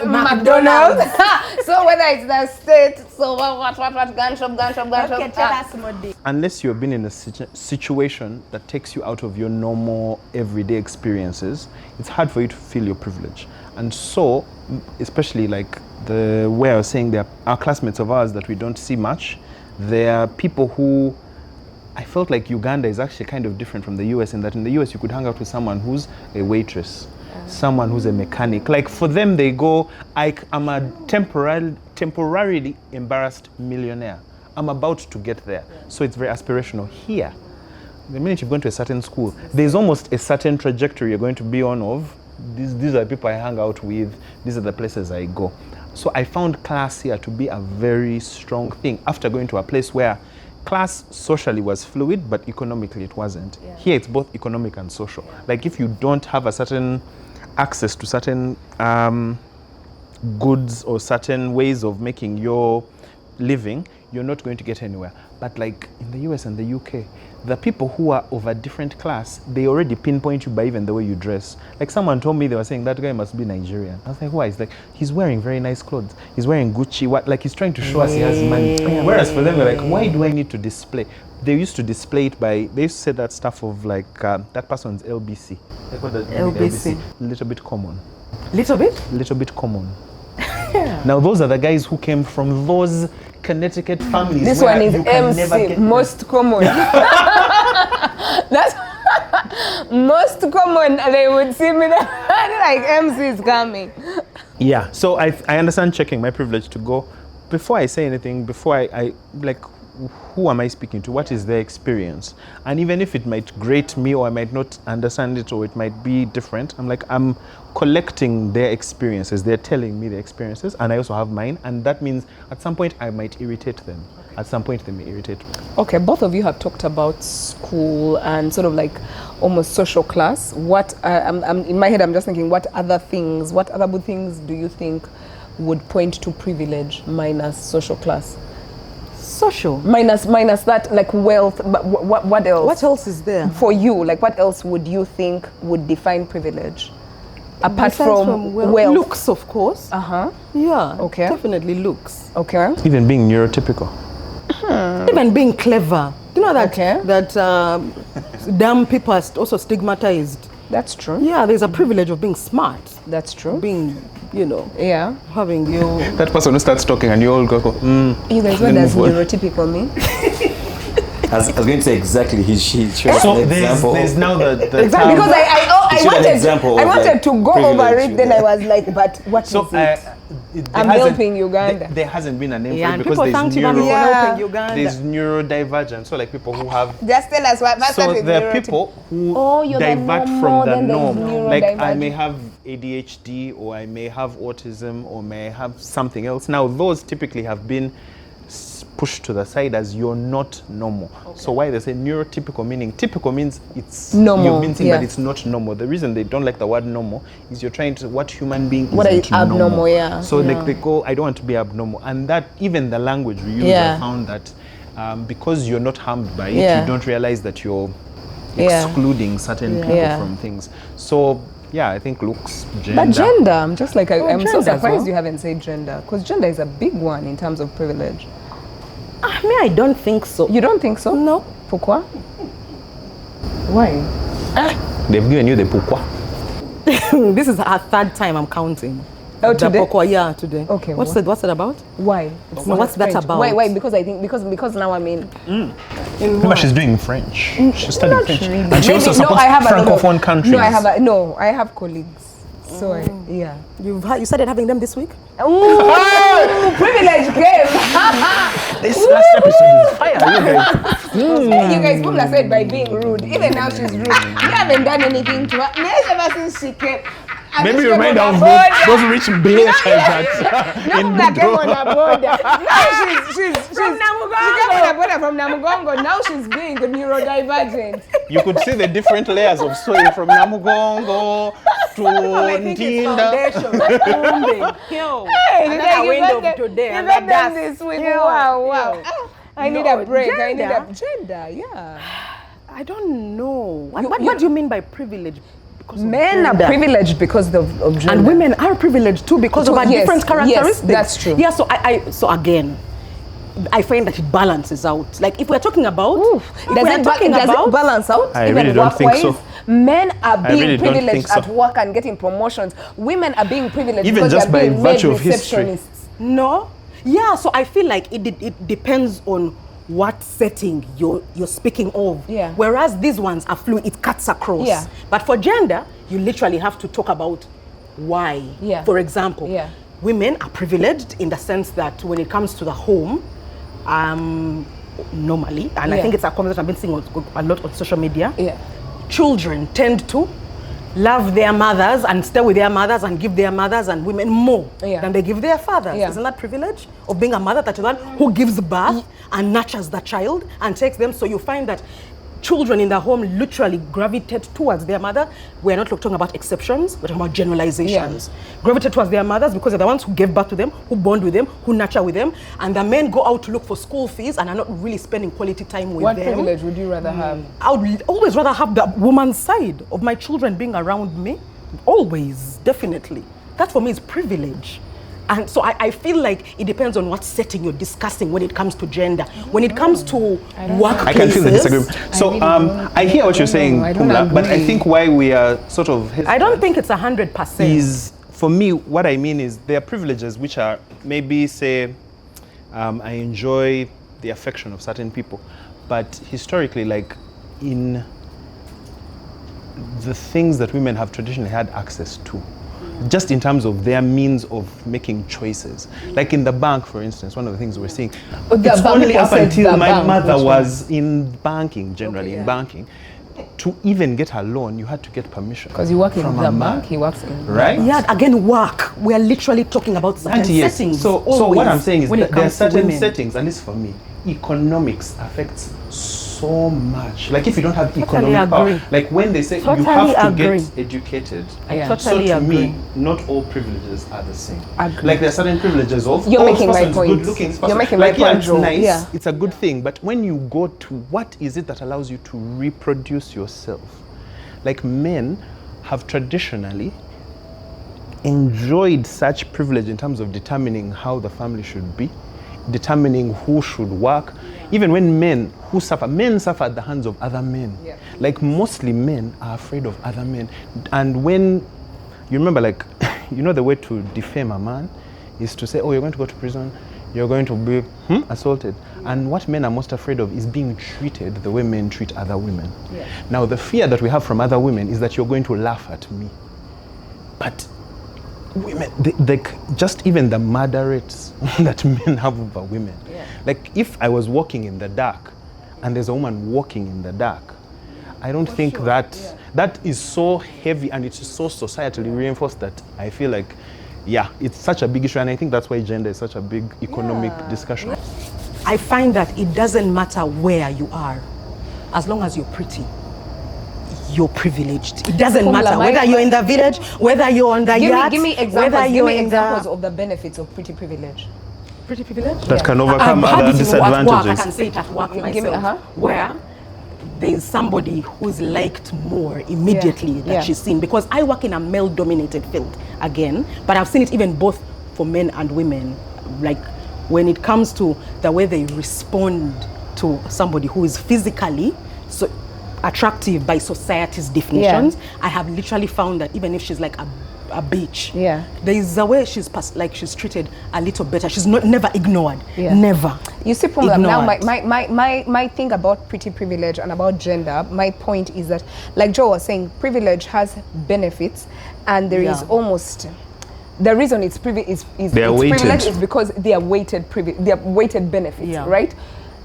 McDonald's. So whether it's the state, so what, gun shop. Unless you have been in a situation that takes you out of your normal everyday experiences, it's hard for you to feel your privilege. And so, especially like the way I was saying, there are classmates of ours that we don't see much. There are people who, I felt like Uganda is actually kind of different from the US in that in the US you could hang out with someone who's a waitress, someone who's a mechanic. Like for them, they go, I'm a temporarily embarrassed millionaire. I'm about to get there. So it's very aspirational. Here, the minute you've gone to a certain school, there's almost a certain trajectory you're going to be on of, these are the people I hang out with, these are the places I go. So I found class here to be a very strong thing after going to a place where class socially was fluid, but economically it wasn't. Here it's both economic and social. Like if you don't have a certain access to certain goods or certain ways of making your living, you're not going to get anywhere. But like in the US and the UK, the people who are of a different class, they already pinpoint you by even the way you dress. Like someone told me, they were saying that guy must be Nigerian. I was like, why? He's like, he's wearing very nice clothes. He's wearing Gucci. What? Like he's trying to show us he has money. Whereas for them, they're like, why do I need to display? They used to display it by, they used to say that stuff of like, that person's LBC. Like what does LBC? Little bit common. Little bit? Little bit common. Now those are the guys who came from those Connecticut families. This where one is you can never MC, get most common. That's most common. They would see me there, like MC is coming. Yeah, so I understand checking my privilege to go. Before I say anything, before I like, who am I speaking to? What is their experience? And even if it might grate me or I might not understand it or it might be different, I'm like, I'm collecting their experiences. They're telling me their experiences and I also have mine. And that means at some point I might irritate them. At some point they may irritate me. Okay, both of you have talked about school and sort of like almost social class. What, I'm in my head, I'm just thinking, what other good things do you think would point to privilege minus social class? Social. Minus that, like wealth, but what else? What else is there? For you, like what else would you think would define privilege? Apart Besides from wealth. Looks, of course. Uh-huh. Yeah. Okay. Definitely looks. Okay. Even being neurotypical. Even being clever. You know that Okay. that dumb people are also stigmatized. That's true. Yeah, there's a privilege of being smart, That's true. being, Yeah. having you. That person who starts talking and you all go, You guys, what Then does move on. neurotypical mean? I was going to say exactly. She showed So an example. there's now the Exactly, term- because I It's an example wanted, I of, wanted like, to go over privilege, it. Then I was like, but what is So it? I'm hasn't- helping Uganda. There hasn't been a name Yeah, for it and because people there's thank you neuro, for Yeah. helping Uganda. there's neurodivergent. So like people who have. Just tell us what. So there are people who Oh, you're the divert normal, from the then there's norm. Like I neurodivergent. may have ADHD or I may have autism or may have something else. Now those typically have been pushed to the side as you're not normal. So why they say neurotypical, meaning typical means it's Normal, you've been saying yeah. that it's not normal. The reason they don't like the word normal is you're trying to what human being What isn't is abnormal, normal. yeah, So yeah. like they go, I don't want to be abnormal, and that even the language we use, Yeah. I found that because you're not harmed by it, Yeah. you don't realize that you're Yeah. excluding certain people Yeah. from things. So yeah, I think looks, gender. But gender, I'm just like, I'm so gender as surprised well. you haven't said gender, because gender is a big one in terms of privilege. I mean, I don't think so. You don't think so? No. Pourquoi? Why? They've given you the pourquoi. This is our third time I'm counting. Oh, The today? pokwa, yeah, today. Okay, What's what- it? What's it about? Why? No, what's that French. about? Why? Because I think because now I'm in. Remember, she's doing French. She's studying Not French. really. And she also Maybe- supports I have a lot of- francophone countries. No, I have colleagues. So yeah. You started having them this week? Ooh, privilege game. This last episode is fire. You guys. You guys, people are said by being rude. Even now she's rude. You haven't done anything to her. Ever since she came. I Maybe just you came remind on us a of border. those rich bears like that. No, in I came Budro. on a border. Now she's from Namugongo. She came on a border from Namugongo. Now she's being neurodivergent. You could see the different layers of soil from Namugongo to Ntinda. Hey, Another like, you wind got of them- today, You and got that's- them this week. Yo, Wow. yo. Ah, I need No, a break. I need a gender. gender. Yeah. I don't know. What do you mean by privilege? Because of Men are gender? privileged because of gender. And women are privileged too because of our Yes, different characteristics. yes, that's true. Yeah, so again, I find that it balances out. Like if we're talking about, if Does we're it, talking does about it balance out? I even really don't think work-wise? so. Men are being really don't think privileged so. at work and getting promotions. Women are being privileged Even because just they're by being made virtue of history. receptionists. no, yeah. So I feel like it depends on what setting you're speaking of. Yeah. Whereas these ones are fluid, it cuts across. Yeah. But for gender, you literally have to talk about why. Yeah. For example, Yeah. women are privileged in the sense that when it comes to the home, normally, and I Yeah. think it's a conversation I've been seeing a lot on social media. Yeah. Children tend to love their mothers and stay with their mothers and give their mothers and women more Yeah. than they give their fathers. Yeah. Isn't that privilege of being a mother, that you're the one who gives birth and nurtures the child and takes them? So you find that children in the home literally gravitate towards their mother. We're not talking about exceptions, we're talking about generalizations. Gravitate towards their mothers because they're the ones who gave birth to them, who bond with them, who nurture with them. And the men go out to look for school fees and are not really spending quality time with What them. privilege would you rather have? I would always rather have the woman's side of my children being around me. Always, definitely. That for me is privilege. And so I feel like it depends on what setting you're discussing when it comes to gender. When it comes to workplaces. I can feel the disagreement. So really don't- I hear what you're saying, I don't Pumla, but I agree. think why we are sort of I don't think it's 100%. is, for me, what I mean is there are privileges which are maybe, say, I enjoy the affection of certain people, but historically, like in the things that women have traditionally had access to, just in terms of their means of making choices. Like in the bank, for instance, one of the things we're seeing, Oh, the it's bank only people up said until the my bank, mother which one? was in banking, generally Okay, in yeah. banking, to even get a loan, you had to get permission. Because you work in from the a man. bank, he works in. Right? Yeah, again, work. We are literally talking about certain Auntie, yes. settings. So what always, I'm saying is when it that there are comes to certain women. settings, at least for me, economics affects so much. Like if you don't have Totally economic power, agree. like when they say Totally you have to agree. get educated, Yeah. so Totally to agree. me, not all privileges are the same. Agree. Like there are certain privileges of You're oh, making this my person's point. good looking, this You're person- making my like, yeah, point, it's Joe. nice, Yeah. it's a good thing, but when you go to what is it that allows you to reproduce yourself? Like men have traditionally enjoyed such privilege in terms of determining how the family should be, determining who should work. Even when men suffer at the hands of other men. Yeah. Like mostly men are afraid of other men. And when, you remember like, you know the way to defame a man is to say, oh, you're going to go to prison, you're going to be assaulted. And what men are most afraid of is being treated the way men treat other women. Yeah. Now the fear that we have from other women is that you're going to laugh at me. But women, like just even the murder rates that men have over women. Yeah. Like if I was walking in the dark and there's a woman walking in the dark, I don't think that is so heavy and it's so societally reinforced that I feel like, yeah, it's such a big issue, and I think that's why gender is such a big economic discussion. I find that it doesn't matter where you are, as long as you're pretty, you're privileged. It doesn't matter whether you're in the village, whether you're on the yacht, give me whether you're in examples of the benefits of pretty privilege. pretty privilege. That can overcome I've had other it in work. I disadvantages. can say it at work Give me, myself, where there's somebody who's liked more immediately that she's seen, because I work in a male-dominated field again, but I've seen it even both for men and women. Like when it comes to the way they respond to somebody who is physically so attractive by society's definitions, I have literally found that even if she's like a bitch, there is a way she's she's treated a little better. She's never ignored. Never. You see, Primah, now my thing about pretty privilege and about gender, my point is that, like Joe was saying, privilege has benefits, and there is almost, the reason it's privilege is because they are weighted benefits, right?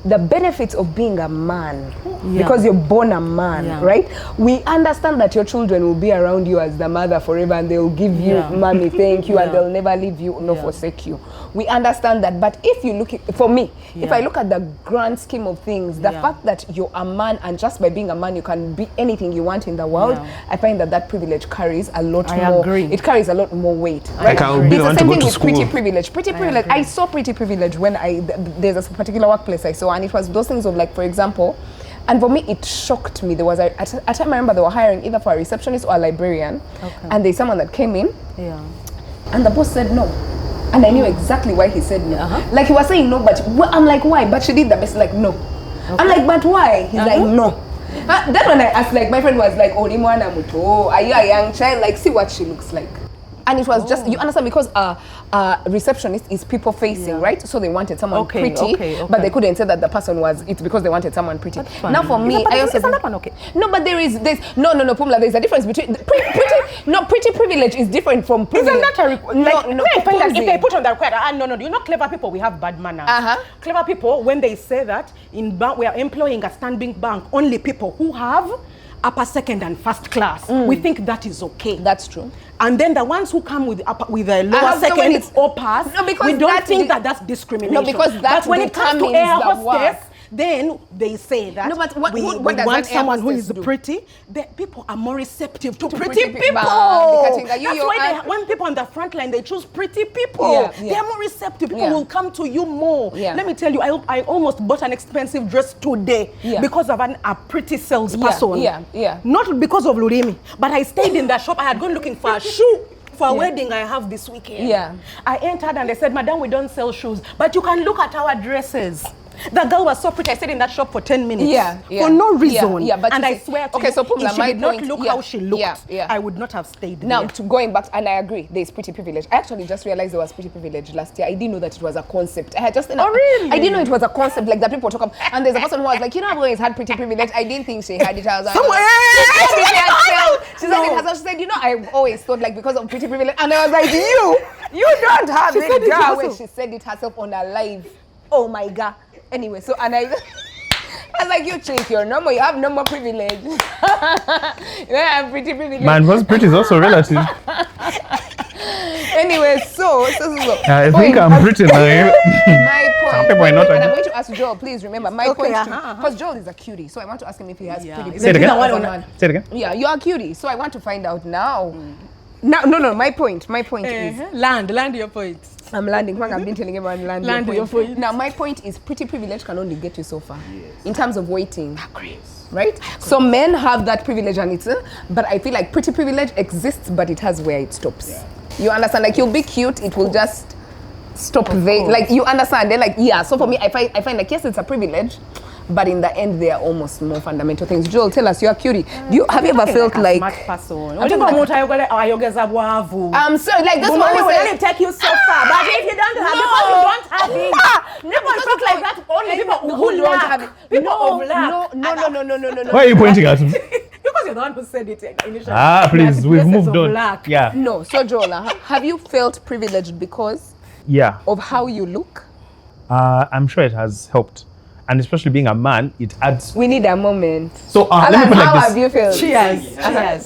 The benefits of being a man, because you're born a man, right? We understand that your children will be around you as the mother forever, and they'll give you mommy, thank you, and they'll never leave you nor forsake you. We understand that. But if you look at, for me, if I look at the grand scheme of things, the fact that you're a man, and just by being a man you can be anything you want in the world, I find that privilege carries a lot more. It carries a lot more weight, right? It's the same thing with pretty privilege. Pretty privilege. I saw pretty privilege when there's a particular workplace I saw, and it was those things of, like, for example, and for me it shocked me. There was a time I remember they were hiring either for a receptionist or a librarian, and there's someone that came in, and the boss said no, and I knew exactly why he said no. Like he was saying no, but I'm like, why? But she did the best. Like, no. I'm like, but why? He's like, no. Then when I asked, like, my friend was like, oh, are you a young child? Like, see what she looks like. And it was just, you understand, because a receptionist is people facing, right? So they wanted someone pretty, but they couldn't say that the person was, it's because they wanted someone pretty. Now for me, I also isn't that one okay? No, but there's no, Pumla, there's a difference between pretty privilege is different from privilege. Isn't that a if they put on the required, no, you know, clever people, we have bad manners. Clever people, when they say that in bank, we are employing a standing bank, only people who have upper, second, and first class. We think that is okay. That's true. And then the ones who come with a lower second or pass, we don't think that's discrimination. No, because that's when it comes to air hostess, then they say that we want someone who is pretty. People are more receptive to pretty people. That's why when people on the front line, they choose pretty people. They are more receptive. People will come to you more. Let me tell you, I almost bought an expensive dress today because of a pretty salesperson. Not because of Lurimi, but I stayed in the shop. I had gone looking for a shoe for a wedding I have this weekend. I entered and they said, Madam, we don't sell shoes, but you can look at our dresses. The girl was so pretty. I stayed in that shop for 10 minutes for no reason. And I swear to you, so if she did not look how she looked, I would not have stayed now, there. Going back, and I agree, there's pretty privilege. I actually just realized there was pretty privilege last year. I didn't know that it was a concept. I didn't know it was a concept like that people talk about. And there's a person who was like, you know, I've always had pretty privilege. I didn't think she had it. I was like, she said it herself. She said, you know, I've always thought, like, because of pretty privilege. And I was like, you don't have it, girl. When she said it herself on her live. Oh my God. Anyway, so, and I was like, you chick, you're normal, you have no more privilege. You have pretty privilege. Man, what's pretty is also relative. Anyway, so. I think I'm pretty now. My point. Some people are not. And I'm going to ask Joel, please remember, my point because Joel is a cutie, so I want to ask him if he has pretty privilege. Say it again. Yeah, you're a cutie, so I want to find out now. No, my point is... Land your point. I'm landing. I've been telling everyone land your point. Now, my point is pretty privilege can only get you so far in terms of waiting. Right? So men have that privilege, and but I feel like pretty privilege exists, but it has where it stops. You understand? Like, you'll be cute, it will just stop there. Like, you understand? They're like, yeah. So for me, I find like, yes, it's a privilege, but in the end, they are almost more fundamental things. Joel, tell us, you're cutie. Have you ever felt like? Smart person. I'm sorry, like that's what we only take you so far. But if you don't have, because you don't have it. Never talk like that. Only people who don't have it. People of lack. No. Why are you pointing at me? Because you're the one who said it initially. Please, we've moved on. Lack. Yeah. No, so Joel, have you felt privileged because of how you look? I'm sure it has helped. And especially being a man, it adds. We need a moment. So let me put it like how this. have you felt?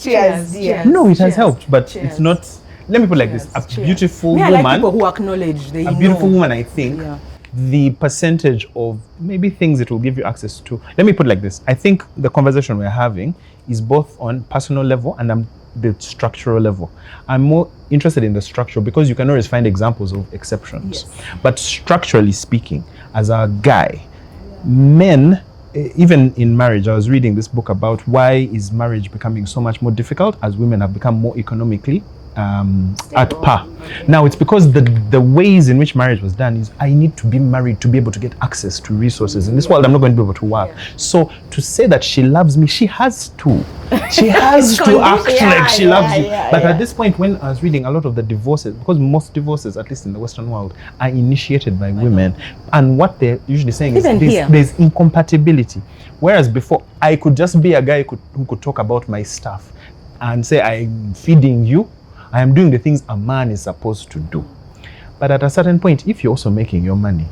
Cheers. No, it has helped, but it's not. Let me put it like this: a beautiful woman. I like people who acknowledge. A beautiful woman, I think. Yeah. The percentage of maybe things it will give you access to. Let me put it like this: I think the conversation we're having is both on personal level and the structural level. I'm more interested in the structure because you can always find examples of exceptions. Yes. But structurally speaking, as a guy, men, even in marriage, I was reading this book about why is marriage becoming so much more difficult as women have become more economically at par. Now it's because the ways in which marriage was done is I need to be married to be able to get access to resources. In this world, I'm not going to be able to work. So to say that she loves me, she has to. She has to act like she loves you. But at this point, when I was reading a lot of the divorces, because most divorces, at least in the Western world, are initiated by women. And what they're usually saying is there's incompatibility. Whereas before, I could just be a guy who could talk about my stuff and say, I'm feeding you. I am doing the things a man is supposed to do. But at a certain point, if you're also making your money,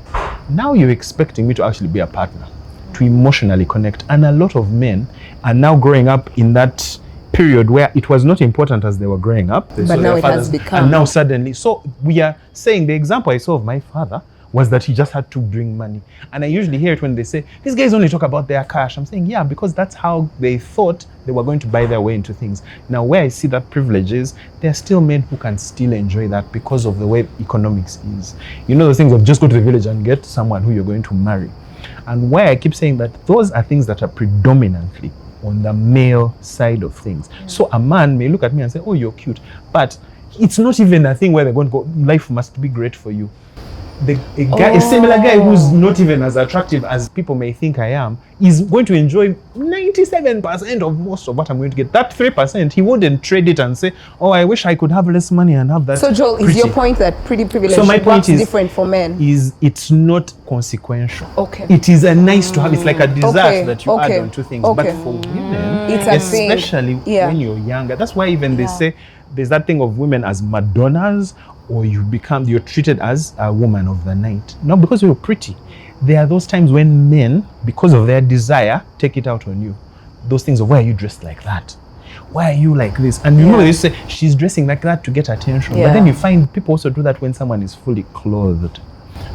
now you're expecting me to actually be a partner, to emotionally connect. And a lot of men are now growing up in that period where it was not important as they were growing up. But now it has become. And now suddenly, so we are saying the example I saw of my father was that he just had to bring money. And I usually hear it when they say, these guys only talk about their cash. I'm saying, yeah, because that's how they thought they were going to buy their way into things. Now, where I see that privilege is, there are still men who can still enjoy that because of the way economics is. You know, those things of just go to the village and get someone who you're going to marry. And why I keep saying that, those are things that are predominantly on the male side of things. Yeah. So a man may look at me and say, oh, you're cute. But it's not even a thing where they're going to go, life must be great for you. A similar guy who's not even as attractive as people may think I am is going to enjoy 97% of most of what I'm going to get. That 3%, he wouldn't trade it and say, oh, I wish I could have less money and have that. So Joel, is your point that pretty privilege works different for men? It's not consequential. Okay. It is a nice to have. It's like a dessert that you add onto things. But for women, it's a especially when you're younger, that's why even they say there's that thing of women as Madonnas, or you're treated as a woman of the night. Not because you're pretty. There are those times when men, because of their desire, take it out on you. Those things of, why are you dressed like that? Why are you like this? And you know, they say, she's dressing like that to get attention. But then you find people also do that when someone is fully clothed.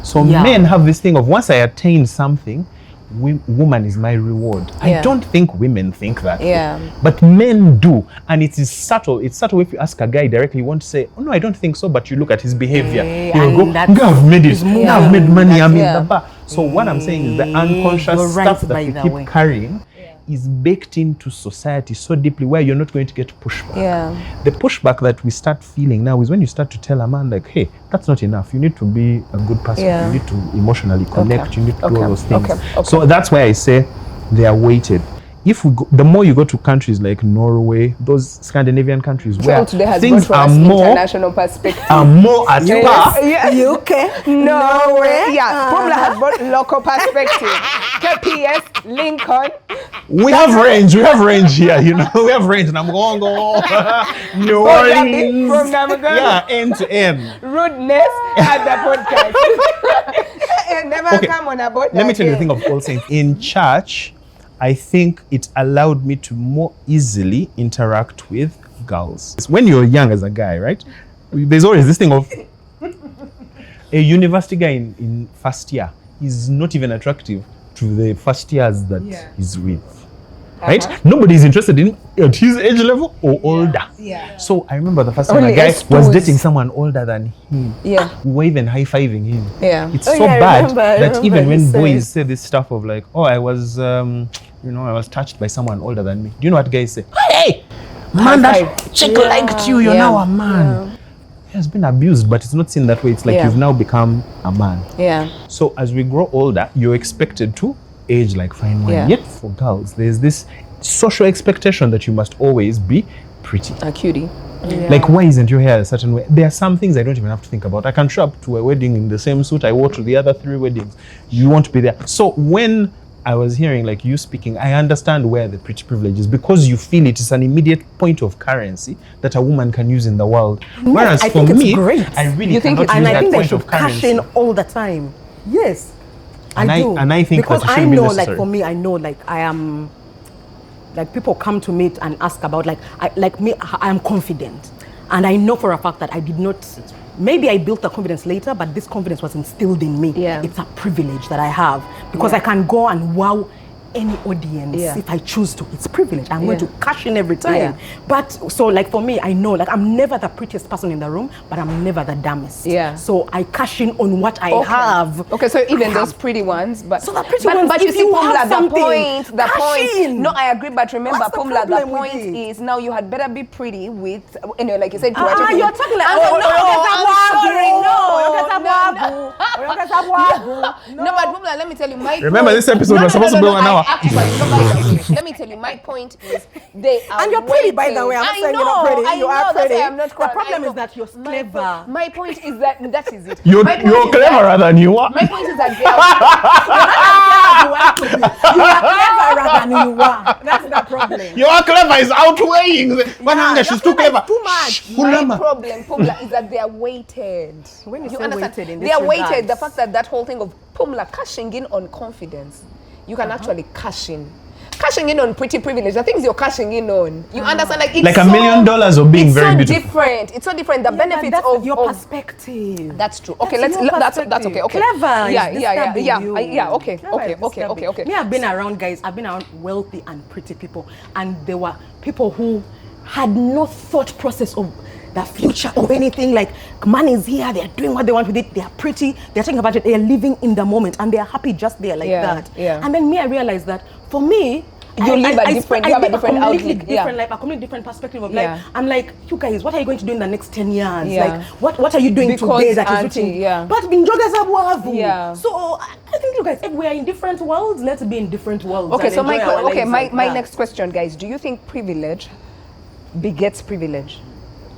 So men have this thing of, once I attain something, woman is my reward. I don't think women think that way. But men do. And it is subtle. It's subtle if you ask a guy directly, you want to say, oh no, I don't think so, but you look at his behavior. He will go, I've made it. I've made money, I'm in the bar. So what I'm saying is the unconscious stuff that we keep carrying is baked into society so deeply where you're not going to get pushback. The pushback that we start feeling now is when you start to tell a man like, hey, that's not enough. You need to be a good person. You need to emotionally connect. You need to do all those things. So that's why I say they are weighted. If we go, the more you go to countries like Norway, those Scandinavian countries where things are more international perspective, are more at par. UK, Norway, Primah has brought local perspective. KPS, Lincoln. We have range here, you know. We have range, and I'm going New Orleans, end to end. Rudeness at the podcast. Never come on a boat. Let me tell you the thing of All Saints. In church, I think it allowed me to more easily interact with girls. When you're young as a guy, right? There's always this thing of a university guy in first year is not even attractive to the first years that he's with. Right? Nobody's interested in at his age level or older. So I remember the first time a guy was dating someone older than him. We were even high-fiving him. It's so bad that even when boys say this stuff of like, oh, I was I was touched by someone older than me. Do you know what guys say? Hey, man, that chick liked you. You're now a man. has been abused, but it's not seen that way. It's like Yeah. you've now become a man. Yeah. So as we grow older, you're expected to age like fine wine. Yeah. Yet for girls, there's this social expectation that you must always be pretty. A cutie. Like, why isn't your hair a certain way? There are some things I don't even have to think about. I can show up to a wedding in the same suit I wore to the other 3 weddings. You won't be there. So when I was hearing like you speaking, I understand where the pretty privilege is, because you feel it is an immediate point of currency that a woman can use in the world. Whereas I for think it's me, great. I really You think cannot it's- use And I that think they point should of cash currency. in all the time. Yes, And I do. and I think because that it I shouldn't be know, necessary. like for me, I know, like I am, like people come to me and ask about, like I am confident, and I know for a fact that I did not. Maybe I built the confidence later, but this confidence was instilled in me. Yeah. It's a privilege that I have because Yeah. I can go and wow any audience Yeah. if I choose to. It's privilege. I'm going Yeah. to cash in every time. Yeah. But so like for me, I know like I'm never the prettiest person in the room, but I'm never the dumbest. Yeah. So I cash in on what I Okay. have. Okay, so even I those have. pretty ones, but So the pretty but, ones, but you if see, you have Pumla, the something, point, cash in. No, I agree, but remember, What's the Pumla, the problem with point it? is now you had better be pretty with, like you said, You're talking like, no, but Pumla, let me tell you, my Remember, point, this episode was supposed to be 1 hour. Let me tell you, my point is they are And you're pretty, by the way. I'm not I saying know, you're not pretty. I You know, are that's pretty. why I'm not The crying. problem I is know. that you're My clever. point- My point is that is it. You're My point is that- cleverer than you are. My point is that You are cleverer than you are. That's the problem. You are clever is outweighing. Bananga, she's too clever. Too much. Shh, my Hulama. problem, Pumla, is that they are weighted. When you say understand? weighted in they this are weighted. regards. The fact that whole thing of Pumla cashing in on confidence, you can actually cash in. Cashing in on pretty privilege, the things you're cashing in on. You understand? Like it's Like $1 million of being it's very so beautiful. different. It's so different. The benefits that's of your of- perspective. That's true. Okay, That's let's your that's perspective. okay. Okay. Clever. Yeah, is yeah, yeah, disturbing yeah. you. Yeah. Okay, Clever okay, is okay, disturbing. okay. Me, I've been around guys. I've been around wealthy and pretty people, and there were people who had no thought process of the future or anything. Like money is here. They are doing what they want with it. They are pretty. They are thinking about it. They are living in the moment, and they are happy just there like Yeah, that. yeah. And then me, I realized that for me. You live a different- you have a different completely outlook, yeah. different life, a completely different perspective of Yeah. life. I'm like, you guys, what are you going to do in the next 10 years? Yeah. Like, what are you doing Because today that is auntie, routine? yeah. But binjoga sababu. Yeah. So I think you guys, if we are in different worlds, let's be in different worlds. Okay, and so enjoy our lives my like that. next question, guys. Do you think privilege begets privilege,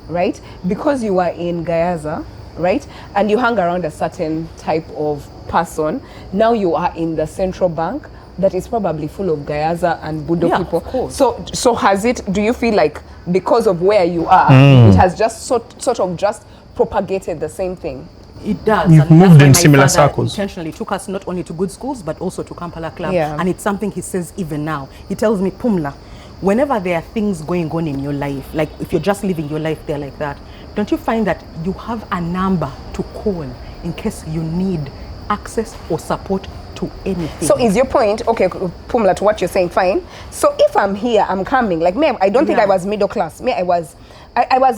right? Because you are in Gayaza, right, and you hang around a certain type of person, now you are in the central bank that is probably full of Gayaza and Budo Yeah, people. of course. So has it? Do you feel like because of where you are, it has just sort of just propagated the same thing? It does. You've and moved that's why in my similar father circles. Intentionally took us not only to good schools but also to Kampala Club. Yeah. And it's something he says even now. He tells me, Pumla, whenever there are things going on in your life, like if you're just living your life there like that, don't you find that you have a number to call in case you need access or support to anything? So is your point, okay, Pumla, to what you're saying, fine. So if I'm here, I'm coming, like me, I don't think Yeah. I was middle class. Me, I was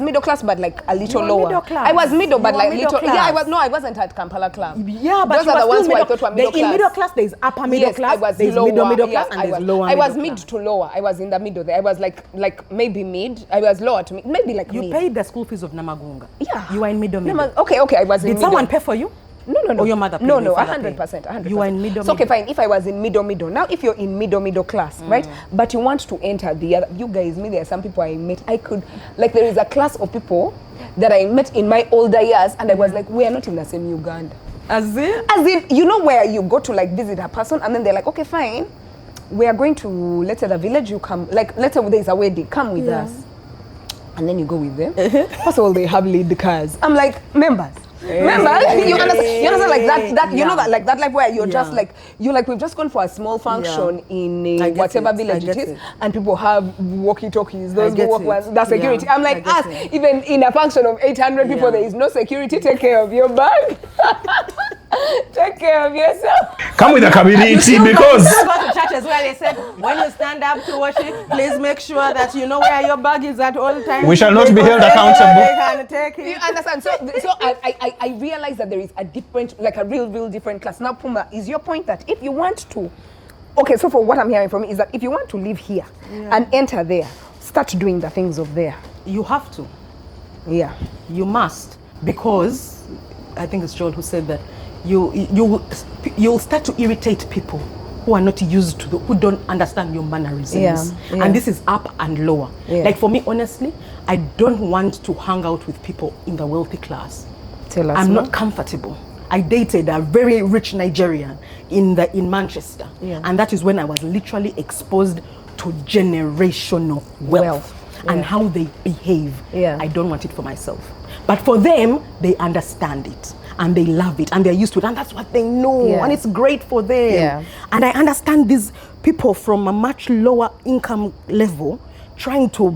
middle class, but like a little You were lower. middle class. I was middle, but You were like middle little. Yeah, class. I wasn't at Kampala Club. Yeah, but those you are are the ones still who I thought were middle class. In middle class, there's upper middle Yes, class, I was there's lower. middle class, Yeah, and there's lower I was middle mid class. to lower. I was in the middle there. I was like maybe mid. I was lower to mid, maybe like You mid. paid the school fees of Namagunga. Yeah. You were in middle. Okay, I was in Did middle. someone pay for you? No. Or your mother paid? No, your father 100%. 100%. You are in middle. So okay, fine. If I was in middle. Now, if you're in middle class, right? But you want to enter the other. You guys, there are some people I met. I could, like, there is a class of people that I met in my older years, and I was like, we are not in the same Uganda. As in? As in, you know where you go to like visit a person, and then they're like, okay, fine. We are going to, let's say, the village. You come, like, let's say there's a wedding. Come with Yeah. us. And then you go with them. First of all, they have lead cars. I'm like, members. Remember, you understand like that you know that like that life where you're just Yeah. like we've just gone for a small function in I a get whatever it. village I it get is, it. and people have walkie-talkies, those who get walk it. ones, the security. Yeah, I'm like, I get us, it. even in a function of 800 people, Yeah. there is no security. Take care of your bag. Take care of yourself. Come with the community because You go to churches where they said, when you stand up to worship, please make sure that you know where your bag is at all times. We shall not be held accountable. They can take You it. understand? So I realize that there is a different, like a real different class. Now, Puma, is your point that if you want to, okay, so for what I'm hearing from you is that if you want to live here and enter there, start doing the things of there. You have to. Yeah. You must. because I think it's Joel who said that you'll start to irritate people who are not used to who don't understand your mannerisms. Yeah. And this is up and lower. Yeah. Like for me, honestly, I don't want to hang out with people in the wealthy class. Tell us I'm more. not comfortable. I dated a very rich Nigerian in Manchester. Yeah. And that is when I was literally exposed to generational wealth. And Yeah. how they behave. Yeah. I don't want it for myself. But for them, they understand it and they love it and they're used to it and that's what they know Yeah. and it's great for them. Yeah. And I understand these people from a much lower income level trying to,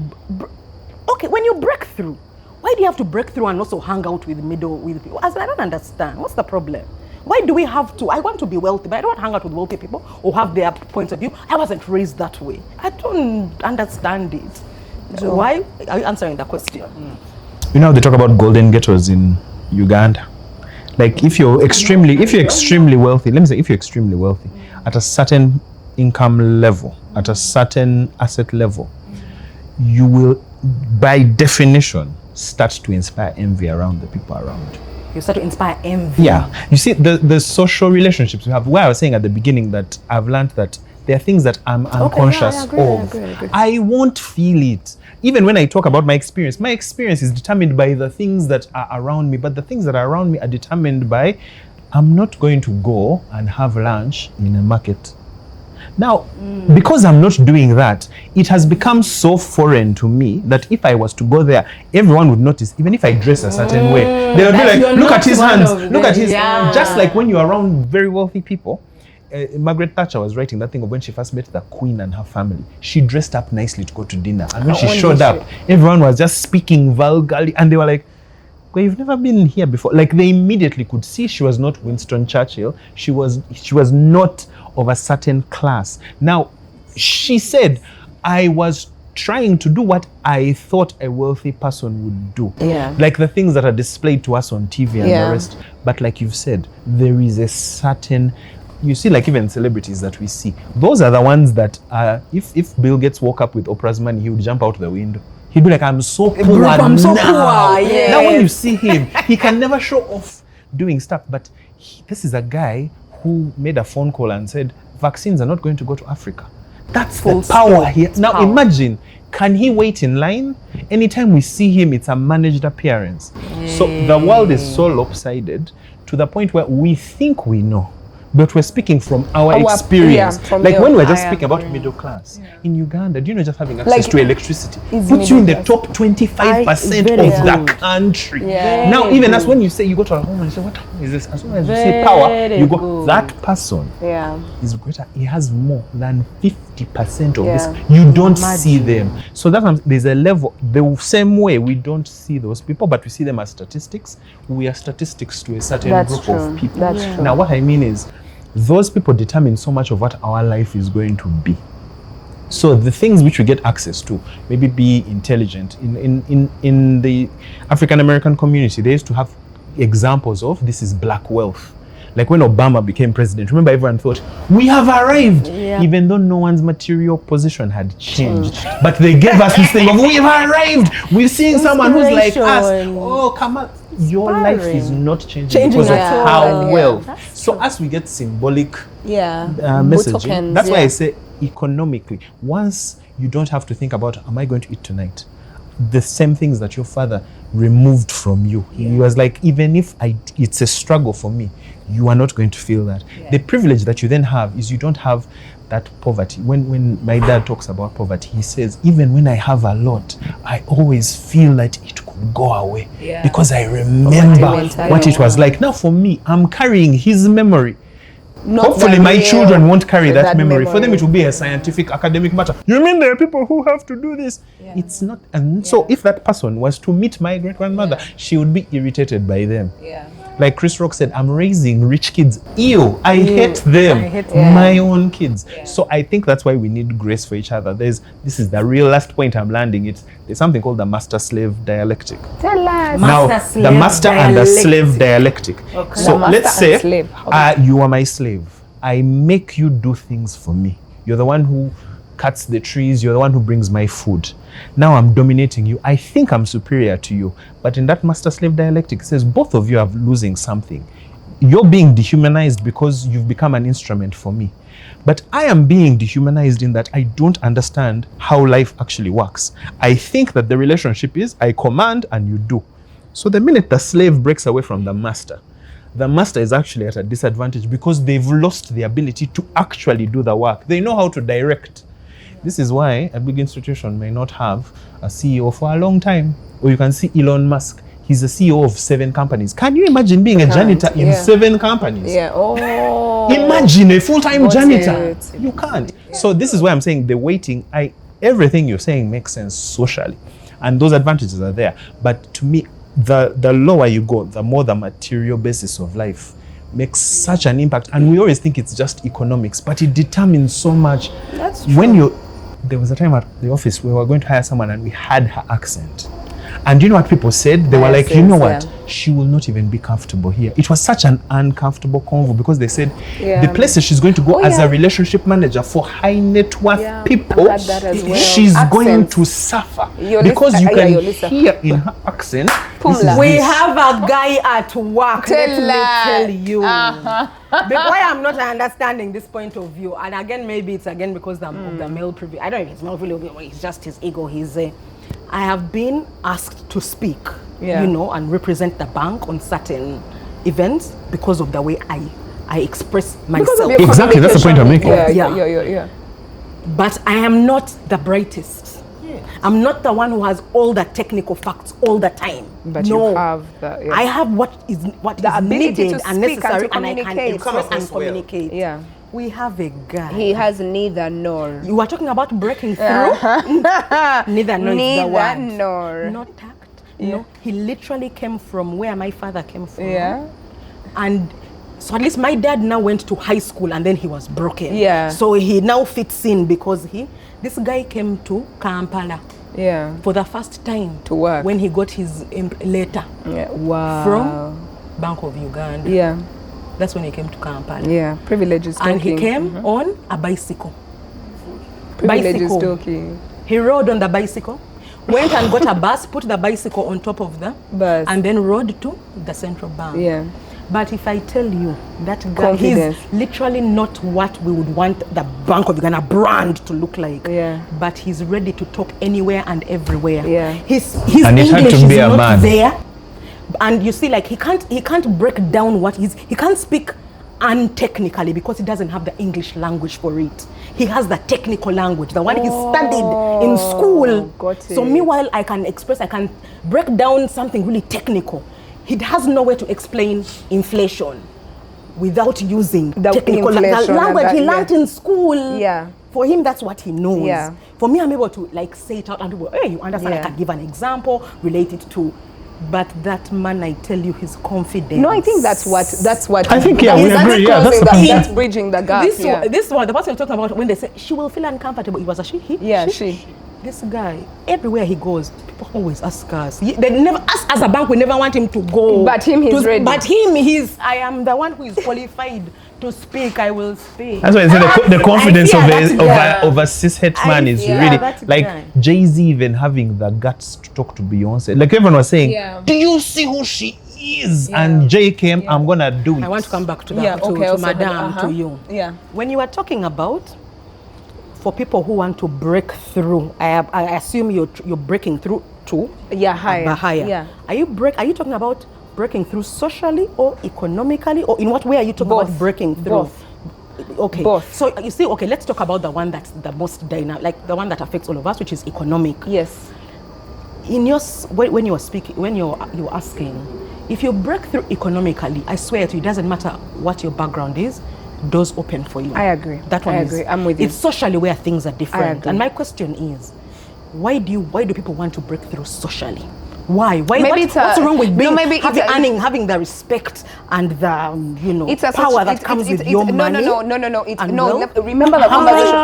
okay, when you break through, why do you have to break through and also hang out with people? I don't understand. What's the problem? Why do we have to? I want to be wealthy, but I don't want to hang out with wealthy people or have their points of view. I wasn't raised that way. I don't understand it. So why are you answering that question? You know, they talk about golden ghettos in Uganda. Like if you're extremely wealthy, let me say if you're extremely wealthy, at a certain income level, at a certain asset level, you will, by definition, start to inspire envy around the people around you. You start to inspire envy. Yeah. You see, the social relationships we have, where I was saying at the beginning that I've learned that there are things that I'm unconscious I agree. of. I won't feel it. Even when I talk about my experience is determined by the things that are around me, but the things that are around me are determined by, I'm not going to go and have lunch in a market. Now, because I'm not doing that, it has become so foreign to me that if I was to go there, everyone would notice, even if I dress a certain way. They would be like, look at his hands, look at his... Yeah. Just like when you're around very wealthy people, Margaret Thatcher was writing that thing of when she first met the Queen and her family. She dressed up nicely to go to dinner. And when she showed up, everyone was just speaking vulgarly. And they were like, well, you've never been here before. Like they immediately could see she was not Winston Churchill. She was not of a certain class. Now, she said, I was trying to do what I thought a wealthy person would do. Yeah. Like the things that are displayed to us on TV and the rest. But like you've said, there is a certain... You see, like even celebrities that we see, those are the ones that if Bill Gates woke up with Oprah's money, he would jump out the window. He'd be like, I'm so poor now. Yes. Now when you see him, he can never show off doing stuff. But this is a guy who made a phone call and said, vaccines are not going to go to Africa. That's the power here. Now imagine, can he wait in line? Anytime we see him, it's a managed appearance. So the world is so lopsided to the point where we think we know. But we're speaking from our experience. From like when we're just speaking about middle class. In Uganda, do you know just having access to electricity puts you in the top 25% of the country. Yeah. Now, even as when you say you go to a home and you say, what is this? As soon as you say power, you go, that person is greater. He has more than 50% of this. You don't see them. So that there's a level, the same way we don't see those people, but we see them as statistics. We are statistics to a certain group of people. That's true. Now, what I mean is, those people determine so much of what our life is going to be. So the things which we get access to, maybe be intelligent. In the African American community, they used to have examples of this is black wealth. Like when Obama became president, remember everyone thought, we have arrived, even though no one's material position had changed. But they gave us this thing of, we have arrived. We're seeing someone who's like us. Oh, come on. Your life is not changing because of how well. So as we get symbolic messaging, that's why I say economically, once you don't have to think about, am I going to eat tonight? The same things that your father removed from you. He was like, even if it's a struggle for me, you are not going to feel that. The privilege that you then have is you don't have that poverty. When my dad talks about poverty, he says, even when I have a lot, I always feel that it could go away because I remember what it was like. Now for me, I'm carrying his memory. Hopefully my children won't carry that memory. For them it will be a scientific, academic matter. You mean there are people who have to do this? It's not. And so if that person was to meet my great-grandmother, she would be irritated by them. Like Chris Rock said, I'm raising rich kids. Ew, I hate them. My own kids. So I think that's why we need grace for each other. This is the real last point I'm landing. There's something called the master-slave dialectic. Tell us. Now, the master and the slave dialectic. Okay. So let's say you are my slave. I make you do things for me. You're the one who cuts the trees, you're the one who brings my food. Now I'm dominating you. I think I'm superior to you. But in that master-slave dialectic, it says both of you are losing something. You're being dehumanized because you've become an instrument for me. But I am being dehumanized in that I don't understand how life actually works. I think that the relationship is I command and you do. So the minute the slave breaks away from the master is actually at a disadvantage because they've lost the ability to actually do the work. They know how to direct. This is why a big institution may not have a CEO for a long time. Or you can see Elon Musk. He's the CEO of 7 companies. Can you imagine being a janitor in 7 companies? Yeah. Oh. Imagine a full-time janitor. You can't. So this is why I'm saying the waiting, everything you're saying makes sense socially. And those advantages are there. But to me, the lower you go, the more the material basis of life makes such an impact. And we always think it's just economics, but it determines so much. That's true. There was a time at the office where we were going to hire someone and we had her accent. And you know what people said? They were like, you know what? She will not even be comfortable here. It was such an uncomfortable convo because they said the places she's going to go as a relationship manager for high net worth people, she's going to suffer. Because you can hear in her accent. We have a guy at work, let me tell you. Why I'm not understanding this point of view, and again, maybe it's again because of the male privilege. I don't know if it's male privilege, it's just his ego. I have been asked to speak, and represent the bank on certain events because of the way I express myself. Exactly, that's the point I'm making. Yeah. But I am not the brightest. I'm not the one who has all the technical facts all the time. But you have I have what is ability needed to and speak necessary, and and I can express and communicate. Yeah. We have a guy. He has neither nor. You are talking about breaking through? Neither nor is the word. Nor. Not tact. No, he literally came from where my father came from. Yeah. And so at least my dad now went to high school and then he was broken. Yeah. So he now fits in because this guy came to Kampala. Yeah. For the first time. To work. When he got his letter. Yeah. Wow. From Bank of Uganda. Yeah. That's when he came to Kampala. Yeah, privileges talking. And he came on a bicycle. Privileges talking. He rode on the bicycle, went and got a bus, put the bicycle on top of the bus, and then rode to the central bank. Yeah. But if I tell you that guy, he's literally not what we would want the Bank of Uganda brand to look like. Yeah. But he's ready to talk anywhere and everywhere. Yeah. His English is not there. And you see, like he can't break down what he can't speak untechnically because he doesn't have the English language for it. He has the technical language, the one he studied in school. Got it. So meanwhile, I can break down something really technical. He has no way to explain inflation without using the technical language he learned in school. Yeah. For him, that's what he knows. Yeah. For me, I'm able to like say it out and people, hey, you understand? I can give an example related to. But that man, I tell you, his confidence. No, I think that's what. I think we agree. Yeah, that's bridging the gap. This one, the person you're talking about, when they say she will feel uncomfortable, it was a she. She. This guy, everywhere he goes, people always ask us. They never ask as a bank. We never want him to go. But he's ready. But I am the one who is qualified to speak. I will speak. That's why I say the confidence of a cishet man is really like Jay-Z even having the guts to talk to Beyonce. Like everyone was saying, do you see who she is? And Jay came, I'm gonna do it. I want to come back to that, to Madame, to you. Yeah. When you are talking about for people who want to break through, I assume you're breaking through to higher. Yeah. Are you talking about breaking through socially or economically, or in what way are you talking about breaking through? Both. Okay. Both. So you see, okay, let's talk about the one that's the most dynamic, like the one that affects all of us, which is economic. Yes. In your when you're speaking, when you're asking, if you break through economically, I swear to you, it doesn't matter what your background is, doors open for you. I agree. That one I agree. I'm with you. It's socially where things are different. I agree. And my question is, why do people want to break through socially? Why? What's wrong with having the respect and the power that comes with your money? No. Remember the conversation.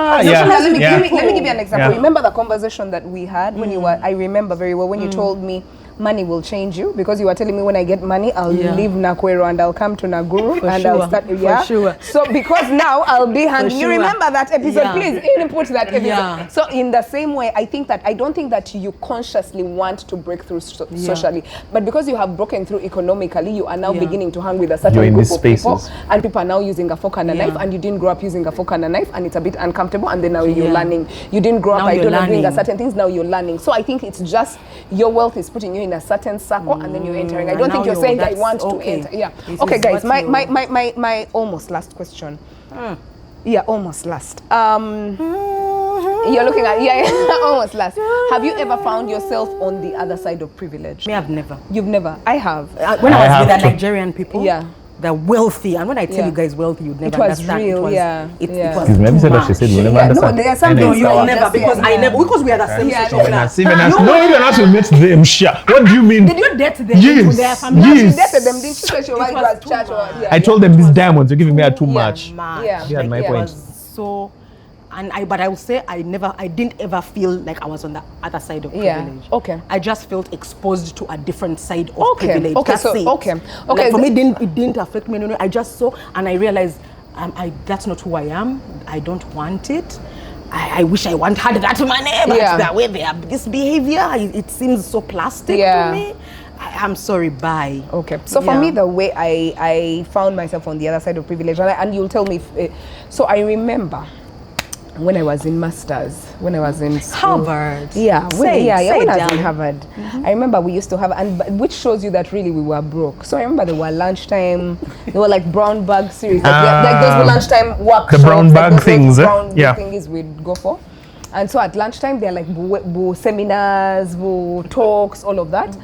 Let me give you an example. Yeah. Remember the conversation that we had when you were. I remember very well when you told me money will change you, because you were telling me when I get money, I'll Yeah. leave Nakwero and I'll come to Naguru For and sure, I'll start. for sure. So because now I'll be handling. You sure. remember that episode? Yeah. Please input that episode. Yeah. So in the same way, I don't think that you consciously want to break through socially, but because you have broken through economically, you are now Yeah. beginning to hang with a certain You're in group these of people, spaces. and people are now using a fork and a Yeah. knife, and you didn't grow up using a fork and a knife, and it's a bit uncomfortable, and then now you're Yeah. learning. You didn't grow up Now by you're doing learning. certain things, now you're learning. So I think it's just your wealth is putting you in a certain circle, and then you're entering. I And don't now think you're saying I that's want to okay. enter. Yeah. This Okay, is guys, what my almost last question. Yeah, almost last. You're looking at, almost last. Have you ever found yourself on the other side of privilege? Me, I've never. You've never. I have. When I I was have with the to. Nigerian people, Yeah. they're wealthy, and when I tell Yeah. you guys wealthy, you'd never was understand. real, it was, yeah, It yeah. was Excuse me, have you said too what she said? We'll never Yeah, no, understand. there are some And things it's You will our- never, because I never, because we are the same Yeah. social class. Even as, no, even as we met them, sure. What do you mean? Did you date them Yes, into their family? No, she yes. dated them, didn't she? Say she was It was was too church or- much. yeah, I told them these diamonds you're giving me are too much. Much. Yeah. Yeah, my it point. was so, but I will say I didn't ever feel like I was on the other side of Yeah, privilege. okay. I just felt exposed to a different side of Okay, privilege. okay, That's so- it. okay, Like okay, for me, it didn't affect me. No, I just saw and I realized that's not who I am. I don't want it. I wish I had that money, but Yeah. the way they have this behavior, it seems so plastic Yeah. to me. I'm sorry, bye. Okay. So for Yeah. me, the way I found myself on the other side of privilege, and you'll tell me. So I remember when I was in masters, when I was in school. Harvard. Yeah, Say when it, I was say in it, darling. Harvard, I remember we used to have, which shows you that really we were broke. So I remember there were lunchtime, there were like brown bag series, like those were lunchtime workshops. brown like bag those things, eh? brown Yeah. things we'd go for. And so at lunchtime, they're like seminars, talks, all of that.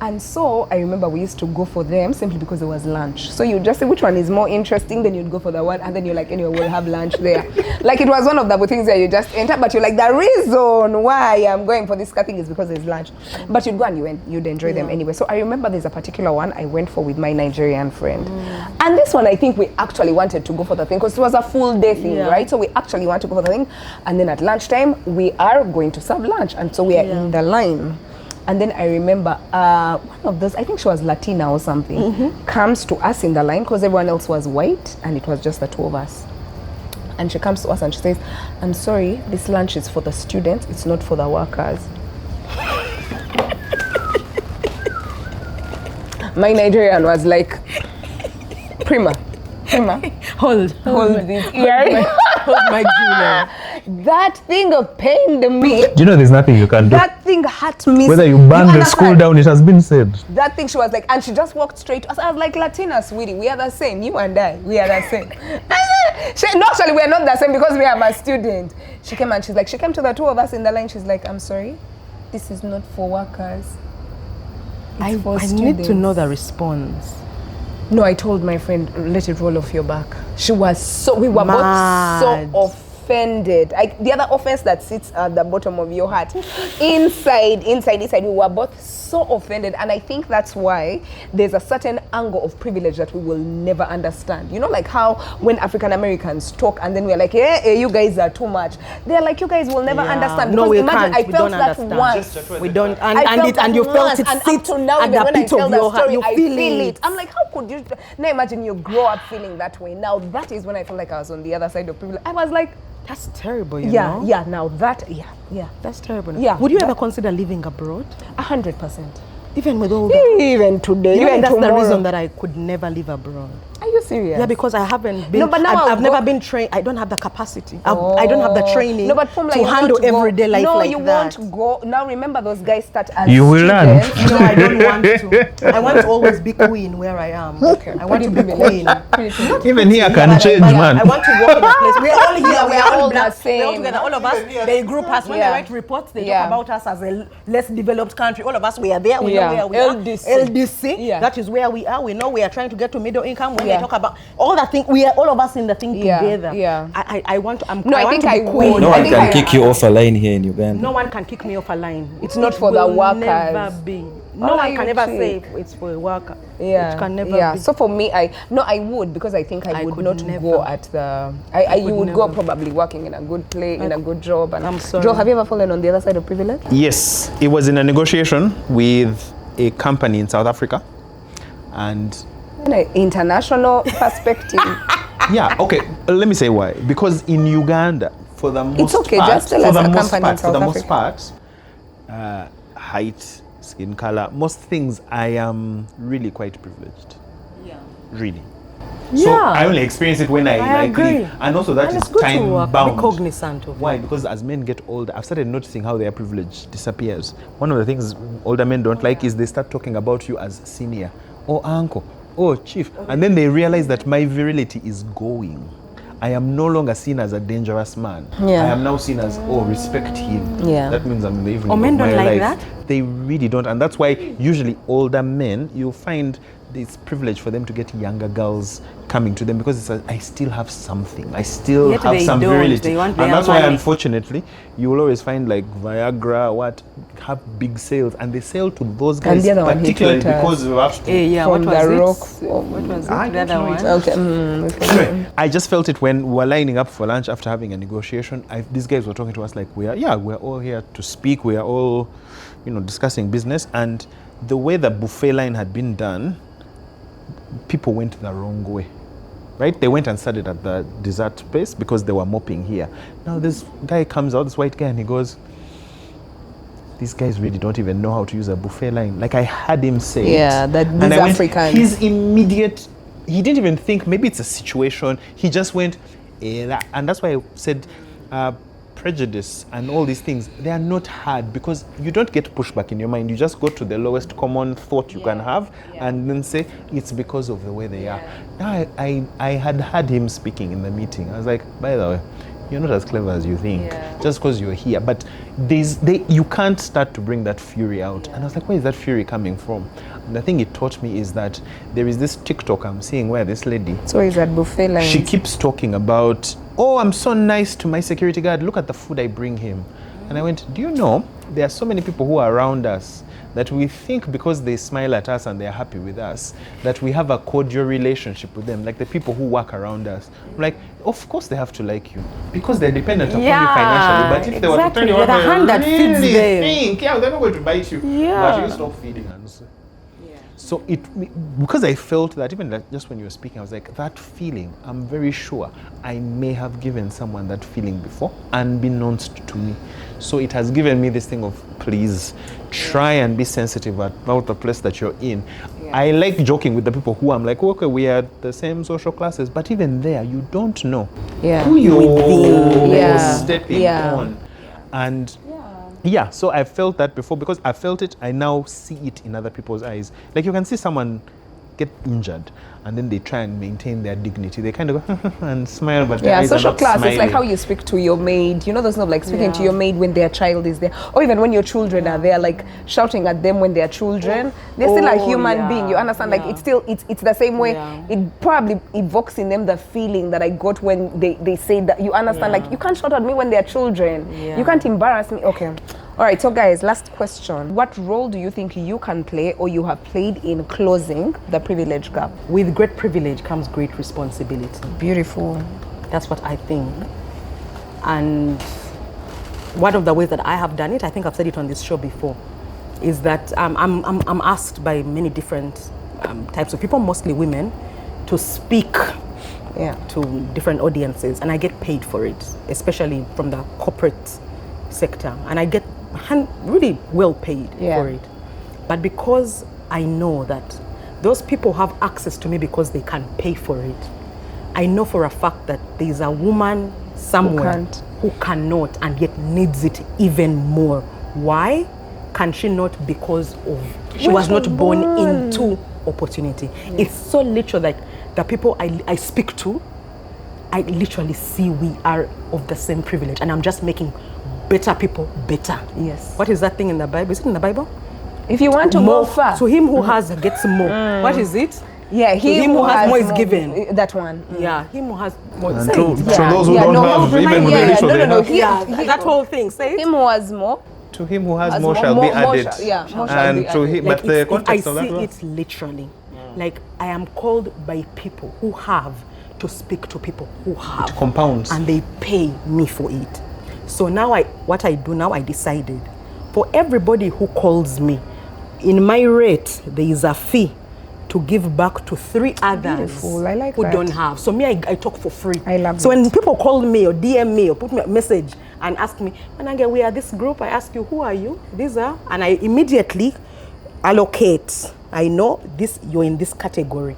And so I remember we used to go for them simply because it was lunch. So you just say which one is more interesting, then you'd go for the one, and then you're like, anyway, we'll have lunch there. Like it was one of the things that you just enter, but you're like, the reason why I'm going for this thing is because it's lunch. But you'd go and you'd enjoy them anyway. So I remember there's a particular one I went for with my Nigerian friend. And this one, I think we actually wanted to go for the thing because it was a full day thing, right? So we actually wanted to go for the thing. And then at lunchtime, we are going to serve lunch. And so we are in the line. And then I remember one of those, I think she was Latina or something, comes to us in the line because everyone else was white and it was just the two of us. And she comes to us and she says, I'm sorry, this lunch is for the students, it's not for the workers. My Nigerian was like, Primah, Hold this ear. hold my jewelry. That thing pained me. Do you know there's nothing you can do? That thing hurt me. Whether you burn the school understand? down, it has been said. That thing, she was like, and she just walked straight to us. I was like, Latina, sweetie, we are the same. You and I, we are the same. No, actually, we are not the same because we are my student. She came and she came to the two of us in the line. She's like, I'm sorry, this is not for workers. I for need to students." know the response. No, I told my friend, let it roll off your back. She was we were Mad. both so offended. The other offense that sits at the bottom of your heart, inside, we were both so offended. And I think that's why there's a certain angle of privilege that we will never understand. You know, like how when African Americans talk and then we're like, you guys are too much. They're like, you guys will never understand. No, Because we imagine, can't. I We felt don't that understand. once. We don't, I felt and you felt once, it and sit up to now, at even the when I pit tell of that your heart. story, You I feel feel it. it. I'm like, how could you? Now imagine you grow up feeling that way. Now that is when I felt like I was on the other side of privilege. I was like, That's terrible, you know? now that, That's terrible. Yeah, Would you that- ever consider living abroad? 100%. Even with all that? Even today, You know, even that's tomorrow. the reason that I could never live abroad. Are you serious? Yeah, because I haven't been. No, but now I've I'll never go- been trained. I don't have the capacity. I don't have the training No, but Pumla, to you handle won't go. everyday life no, like you that. won't go. Now remember, those guys start as You will learn. students. No, I don't want to. I want to always be queen where I am. Okay. I want to be Pretty queen. Even here can But change, I man. want to walk in a place. We're all here. Yeah, we are all the black. same. We're all together. All of us. They group us. When Yeah. they write reports, they Yeah. talk about us as a less developed country. All of us, we are there. We Yeah. know where we LDC. are. LDC. Yeah. That is where we are. We know we are trying to get to middle income. When Yeah. they talk about all that thing, we are all of us in the thing Yeah, together. yeah. I want to. No, I want think to be I queen. would. No I one think can I- kick you off a line here in Uganda. No one can kick me off a line. It's not for the will workers. Never be. No All one you can ever cheap. say it's for a worker. Yeah, It can never yeah. be. So for me, I would, because I think I would could not never. go at the. You would go never. probably working in a good place, in a good job. And I'm sorry. Joe, have you ever fallen on the other side of privilege? Yes, it was in a negotiation with a company in South Africa, and In an international perspective. yeah, okay. Let me say why. Because in Uganda, for the most It's okay, part, just tell for us the a most company in part, for South the most Africa. part, height, skin color, most things I am really quite privileged. Yeah. Really. Yeah. So I only experience it when I agree. leave. And also that And is it's good to time be bound. cognizant of Why? it. Because as men get older, I've started noticing how their privilege disappears. One of the things older men don't like is they start talking about you as senior or uncle or chief. And then they realize that my virility is going. I am no longer seen as a dangerous man. Yeah. I am now seen as, respect him. Yeah. That means I'm in the evening Oh, men of my don't like life. that? They really don't. And that's why usually older men, you'll find it's privilege for them to get younger girls coming to them because I still have something. I still Yet have they some don't. virility. They want And their that's why, money. unfortunately, you will always find like Viagra, have big sales. And they sell to those And guys the other one he particularly told us. because you have to. Yeah, From what was the it? rock. What was it? I The don't other know one? it. Okay. Anyway, I just felt it when we were lining up for lunch after having a negotiation. These guys were talking to us like we're all here to speak. We are all, discussing business. And the way the buffet line had been done, people went the wrong way. Right? They went and started at the dessert place because they were mopping here. Now this guy comes out, this white guy, and he goes, these guys really don't even know how to use a buffet line. Like I had him say Yeah, it. that And these I went, Africans. his immediate, he didn't even think maybe it's a situation. He just went, and that's why I said prejudice and all these things, they are not hard because you don't get pushback in your mind. You just go to the lowest common thought you can have and then say it's because of the way they are. Now I had him speaking in the meeting. I was like, by the way, you're not as clever as you think just because you're here. But you can't start to bring that fury out. And I was like, where is that fury coming from? And the thing it taught me is that there is this TikTok I'm seeing where this lady, So is that buffet line? she keeps talking about, I'm so nice to my security guard. Look at the food I bring him. And I went, do you know, there are so many people who are around us that we think because they smile at us and they're happy with us, that we have a cordial relationship with them, like the people who work around us. I'm like, of course they have to like you because they're dependent upon you financially. But if they were to exactly. turn you You're on, the hand that feeds really them. think, they're not going to bite you. Yeah. But you stop feeding hands. So because I felt that even just when you were speaking, I was like, that feeling, I'm very sure I may have given someone that feeling before, unbeknownst to me. So it has given me this thing of, please try and be sensitive about the place that you're in. I like joking with the people who I'm like, okay, we are the same social classes, but even there, you don't know who you're stepping on. And so I felt that before because I felt it, I now see it in other people's eyes. Like you can see someone get injured and then they try and maintain their dignity. They kind of go and smile, but their eyes social are not class smiling. is like how you speak to your maid. You know, there's no like speaking to your maid when their child is there, or even when your children are there, like shouting at them when they're children. They're still a human being. You understand? Like it's still it's the same way. It probably evokes in them the feeling that I got when they say that. You understand? Like you can't shout at me when they're children. You can't embarrass me. Okay. All right, so guys, last question. What role do you think you can play or you have played in closing the privilege gap? With great privilege comes great responsibility. Beautiful. That's what I think. And one of the ways that I have done it, I think I've said it on this show before, is that I'm asked by many different types of people, mostly women, to speak to different audiences, and I get paid for it, especially from the corporate sector, and I get really well paid for it. But because I know that those people have access to me because they can pay for it, I know for a fact that there's a woman somewhere who cannot and yet needs it even more. Why can she not? Because she was not born into opportunity. It's so literal, like the people I speak to, I literally see we are of the same privilege, and I'm just making better people better. Yes. What is that thing in the Bible? Is it in the Bible? If you want to More, go far. to him who has gets more. What is it? Yeah, him who has more is given. That one. Yeah, him who has more. And Say to it. those who don't have, even with the little they have. Yeah, that whole thing. Say it. Him who has more. To him who has more shall be added. More shall be And to added. him, but the context I of that see one. it literally. Like I am called by people who have to speak to people who have. It compounds. And they pay me for it. So now what I do now, I decided for everybody who calls me, in my rate, there is a fee to give back to 3 others Beautiful. I like who that. don't have. So me, I talk for free. I love So it. when people call me or DM me or put me a message and ask me, Manange, we are this group, I ask you, who are you? These are, and I immediately allocate. I know this, you're in this category.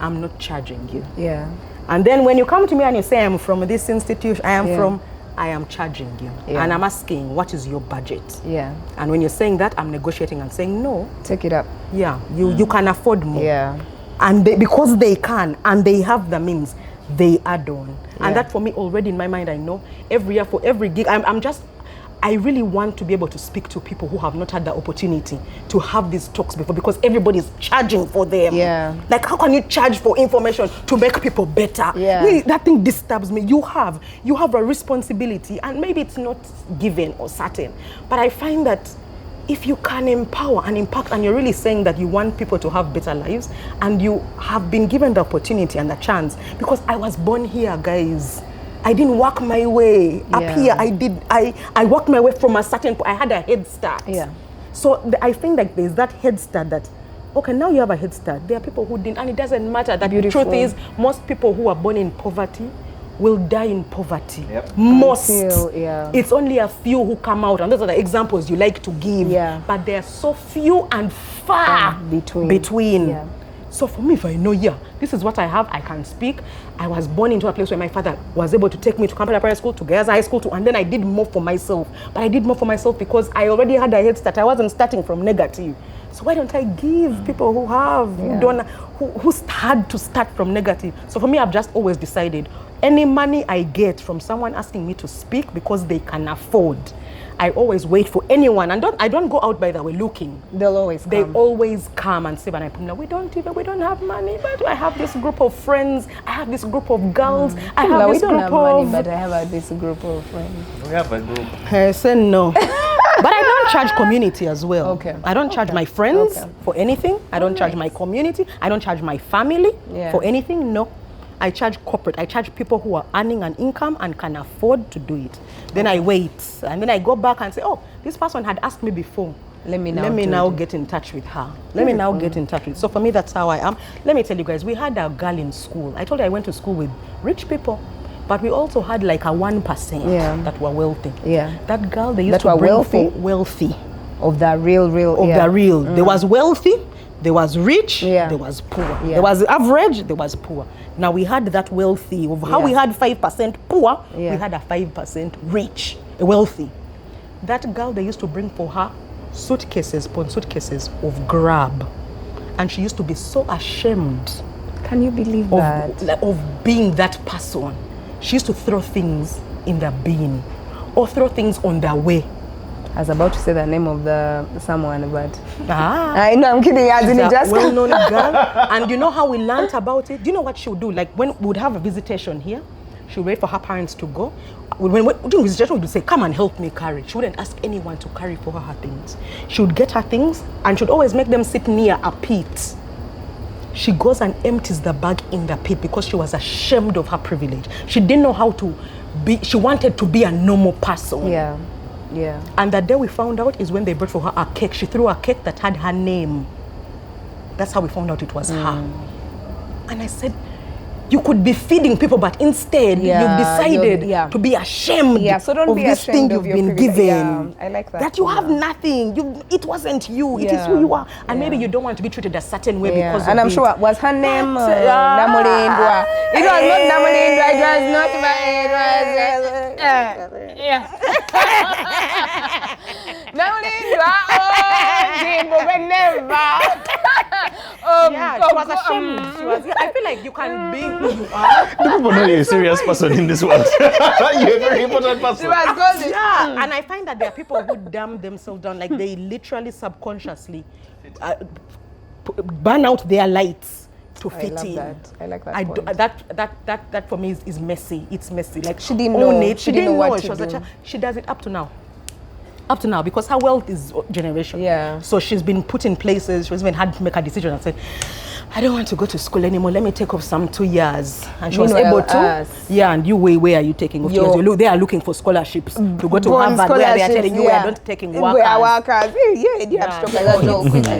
I'm not charging you. Yeah. And then when you come to me and you say, I'm from this institution, I Yeah. am charging you. Yeah. And I'm asking, what is your budget? Yeah. And when you're saying that, I'm negotiating and saying, no, Take it up. yeah, you can afford more. Yeah. And because they can and they have the means, they add on. Yeah. And that for me already in my mind, I know every year for every gig, I really want to be able to speak to people who have not had the opportunity to have these talks before, because everybody's charging for them. Yeah. Like, how can you charge for information to make people better? Yeah. Really, that thing disturbs me. You have a responsibility, and maybe it's not given or certain, but I find that if you can empower and impact, and you're really saying that you want people to have better lives, and you have been given the opportunity and the chance, because I was born here, guys. I didn't work my way up Yeah. here. I worked my way from a certain point. I had a head start. Yeah. So I think like there's that head start that, okay, now you have a head start. There are people who didn't, and it doesn't matter. That Beautiful. the truth is, most people who are born in poverty will die in poverty. Yep. Most. Yeah. It's only a few who come out, and those are the examples you like to give. Yeah. But they're so few and far between. Yeah. So for me, if I know, this is what I have, I can speak. I was born into a place where my father was able to take me to Kampala Primary School, to Gaza High School, and then I did more for myself. But I did more for myself because I already had a head start. I wasn't starting from negative. So why don't I give people who have, who had to start from negative? So for me, I've just always decided, any money I get from someone asking me to speak because they can afford, I always wait for anyone, and I don't go out by the way looking. They'll always come. They always come and say, we don't have money, but I have this group of friends, I have this group of girls, I have this group of... money, but I have this group of friends. We have a group. I said no. But I don't charge community as well. Okay. I don't charge my friends for anything. I don't charge my community. I don't charge my family for anything. No. I charge corporate. I charge people who are earning an income and can afford to do it. Then I wait. And then I go back and say, oh, this person had asked me before. Let me now get in touch with her. Let me now get in touch with her. So for me, that's how I am. Let me tell you guys, we had a girl in school. I told you I went to school with rich people. But we also had like a 1% that were wealthy. Yeah. That girl, they used That to were bring wealthy? for wealthy. Of the real. Of the real. There was wealthy, there was rich, Yeah. there was poor. Yeah. There was average, there was poor. Now we had that wealthy. Of how we had 5% poor, we had a 5% rich, wealthy. That girl, they used to bring for her suitcases upon suitcases of grab. And she used to be so ashamed Can you believe that? of being that person. She used to throw things in the bin or throw things on their way. I was about to say the name of someone, but I know, I'm kidding. As in She's it a just well-known girl. And you know how we learnt about it? Do you know what she would do? Like when we would have a visitation here, she would wait for her parents to go. When during visitation, we would say, come and help me carry. She wouldn't ask anyone to carry for her things. She would get her things and she would always make them sit near a pit. She goes and empties the bag in the pit because she was ashamed of her privilege. She didn't know how to be, she wanted to be a normal person. Yeah. Yeah. And the day we found out is when they brought for her a cake. She threw a cake that had her name. That's how we found out it was her. And I said, you could be feeding people, but instead you've decided to be ashamed so don't of be this thing ashamed of you've your been privilege. given. Yeah, I like that. That you have nothing. It wasn't you. It is who you are. And maybe you don't want to be treated a certain way because of and I'm it. sure, was her name Namulindwa? It was not Namulindwa, it was not Namulindwa, she was ashamed. I feel like you can be who you are. Do people know you're a serious person in this world? You're a very important person. And I find that there are people who dumb themselves down, like they literally subconsciously burn out their lights to fit in. I like that. That for me is messy. It's messy. Like she didn't know. She didn't know what she to was do. a child. She does it up to now. Up to now, because her wealth is generational. Yeah. So she's been put in places. She's even had to make a decision and said, I don't want to go to school anymore. Let me take off some 2 years. And she was Meanwhile, able to. us. Yeah, and you, where are you taking off 2 years? They are looking for scholarships to go to Born Harvard, where they are scholarships, telling you we are not taking workers. We are workers. Yeah, you have to talk like that. No, quickly.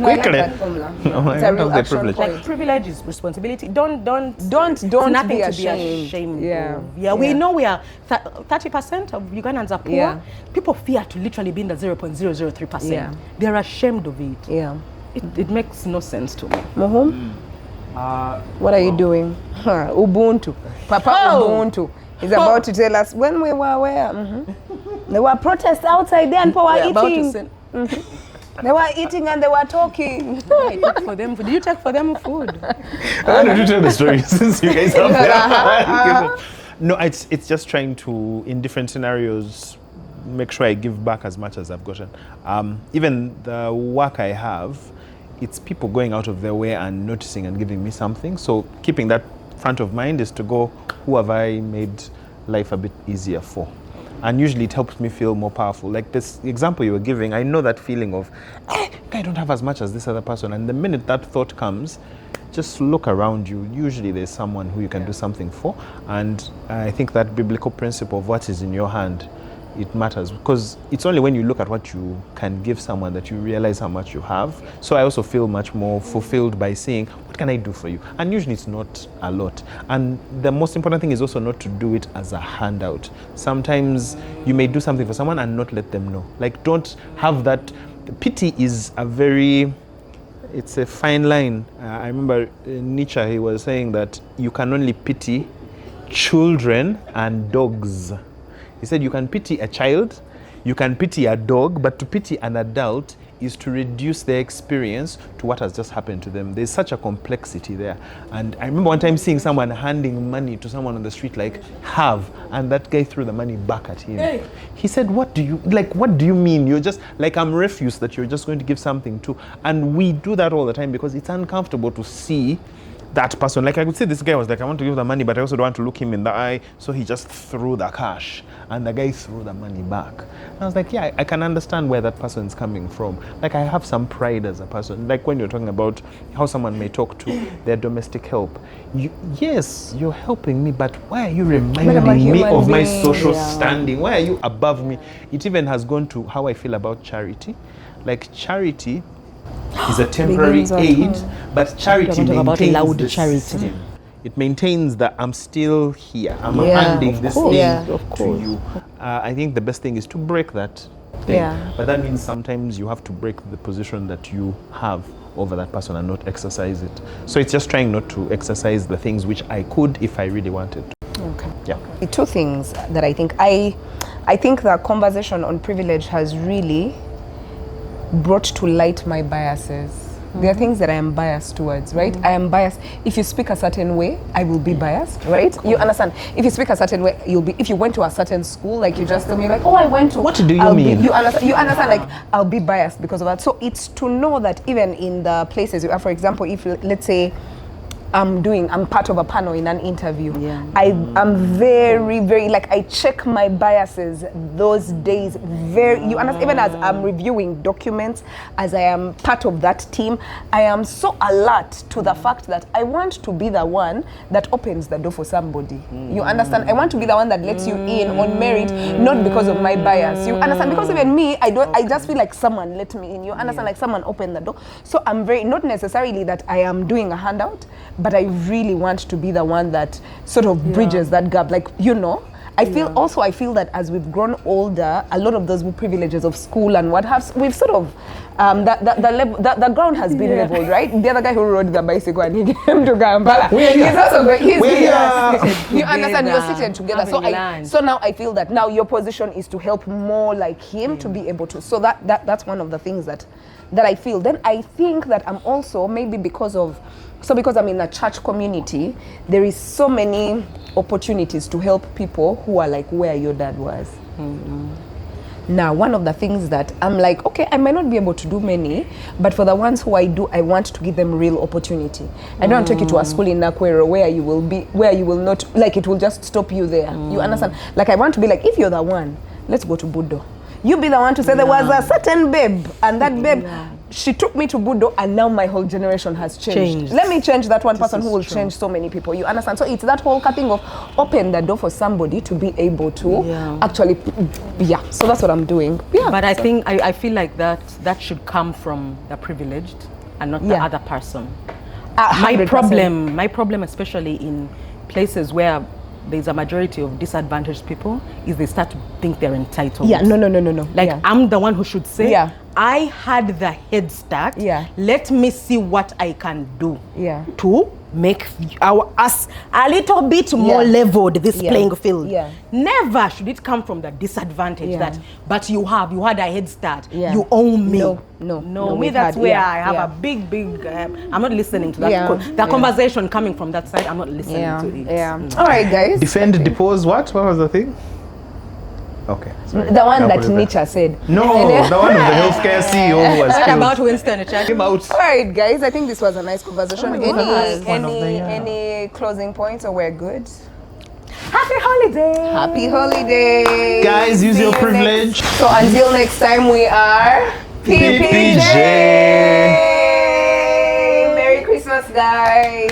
No, I like that formula. No, It's I a love real the action privilege. point. Like privilege is responsibility. Don't be nothing to be ashamed. ashamed Yeah. of. Yeah, we know we are 30% of Ugandans are poor. Yeah. People fear to literally be in the 0.003%. Yeah. They're ashamed of it. Yeah. It makes no sense to me. Mohum, what are you doing? Ubuntu. Papa Ubuntu is about to tell us when we were where. There were protests outside there and people were About to eating. send- They were eating and they were talking. I took for them. Did you take for them food? Why don't you tell the story since you guys have there? No, it's just trying to, in different scenarios, make sure I give back as much as I've gotten. Even the work I have, it's people going out of their way and noticing and giving me something. So keeping that front of mind is to go, who have I made life a bit easier for? And usually it helps me feel more powerful. Like this example you were giving, I know that feeling of, I don't have as much as this other person. And the minute that thought comes, just look around you. Usually there's someone who you can do something for. And I think that biblical principle of what is in your hand, it matters, because it's only when you look at what you can give someone that you realize how much you have. So I also feel much more fulfilled by saying, what can I do for you? And usually it's not a lot. And the most important thing is also not to do it as a handout. Sometimes you may do something for someone and not let them know. Like, don't have that. Pity is it's a fine line. I remember Nietzsche, he was saying that you can only pity children and dogs. He said you can pity a child, you can pity a dog, but to pity an adult is to reduce their experience to what has just happened to them. There's such a complexity there. And I remember one time seeing someone handing money to someone on the street, like, have, and that guy threw the money back at him. Hey. He said, what do you mean? You're just, like, I'm refuse that you're just going to give something to. And we do that all the time because it's uncomfortable to see that person. Like, I could see this guy was like, I want to give the money, but I also don't want to look him in the eye. So he just threw the cash and the guy threw the money back. And I was like, yeah, I can understand where that person is coming from. Like, I have some pride as a person. Like when you're talking about how someone may talk to their domestic help. Yes, you're helping me, but why are you reminding me of my social standing? Why are you above me? It even has gone to how I feel about charity. Like, charity is a temporary aid, but charity maintains the system. It maintains that I'm still here. I'm handing this thing to you. I think the best thing is to break that thing. Yeah. But that means sometimes you have to break the position that you have over that person and not exercise it. So it's just trying not to exercise the things which I could if I really wanted to. Okay. Yeah. The two things that I think the conversation on privilege has really brought to light my biases. There are things that I am biased towards, right? I am biased. If you speak a certain way, I will be biased, right? You understand? If you speak a certain way, you'll be. If you went to a certain school, like you just told me, like, oh, I went to. What do you mean? You understand? Like, I'll be biased because of that. So it's to know that even in the places you are, for example, if let's say I'm part of a panel in an interview. Yeah. I'm very, very, like, I check my biases those days you understand, even as I'm reviewing documents, as I am part of that team, I am so alert to the fact that I want to be the one that opens the door for somebody. You understand? I want to be the one that lets you in on merit, not because of my bias. You understand? Because even me, I just feel like someone let me in. You understand? Like someone opened the door. So I'm very, not necessarily that I am doing a handout, but I really want to be the one that sort of bridges that gap. Like, I feel that as we've grown older, a lot of those privileges of school and what have, we've sort of, the ground has been leveled, right? The other guy who rode the bicycle and he came to Kampala. You understand? You're seated together. So now I feel that now your position is to help more like him to be able to. So that's one of the things that I feel. Then I think that I'm also, maybe because I'm in a church community, there is so many opportunities to help people who are like where your dad was. Now, one of the things that I'm like, okay, I might not be able to do many, but for the ones who I do, I want to give them real opportunity. I don't want to take you to a school in Nakwero where you will not, like, it will just stop you there. You understand? Like, I want to be like, if you're the one, let's go to Budo. You be the one to say there was a certain babe, and that babe, she took me to Budo, and now my whole generation has changed. Let me change that one person who will change so many people. You understand? So it's that whole thing of open the door for somebody to be able to actually, So that's what I'm doing. Yeah. But I think I feel like that should come from the privileged and not the other person. My problem, especially in places where there's a majority of disadvantaged people, is they start to think they're entitled. Yeah, no. Like, I'm the one who should say, I had the head start. Yeah. Let me see what I can do to make us a little bit more leveled, this playing field. Yeah. Never should it come from the disadvantage that, but you had a head start. You own me. No, me, that's where I have a big, I'm not listening to that. The conversation coming from that side, I'm not listening to it. All right, guys. Defend, depose, what? What was the thing? Okay. Sorry. The one that Nietzsche said. No, the one of the healthcare CEO who was What killed. about Winston Churchill? All right, guys. I think this was a nice conversation. Any closing points, or we're good? Happy holiday! Happy holiday! Guys, use your privilege. So until next time, we are PPJ. Merry Christmas, guys.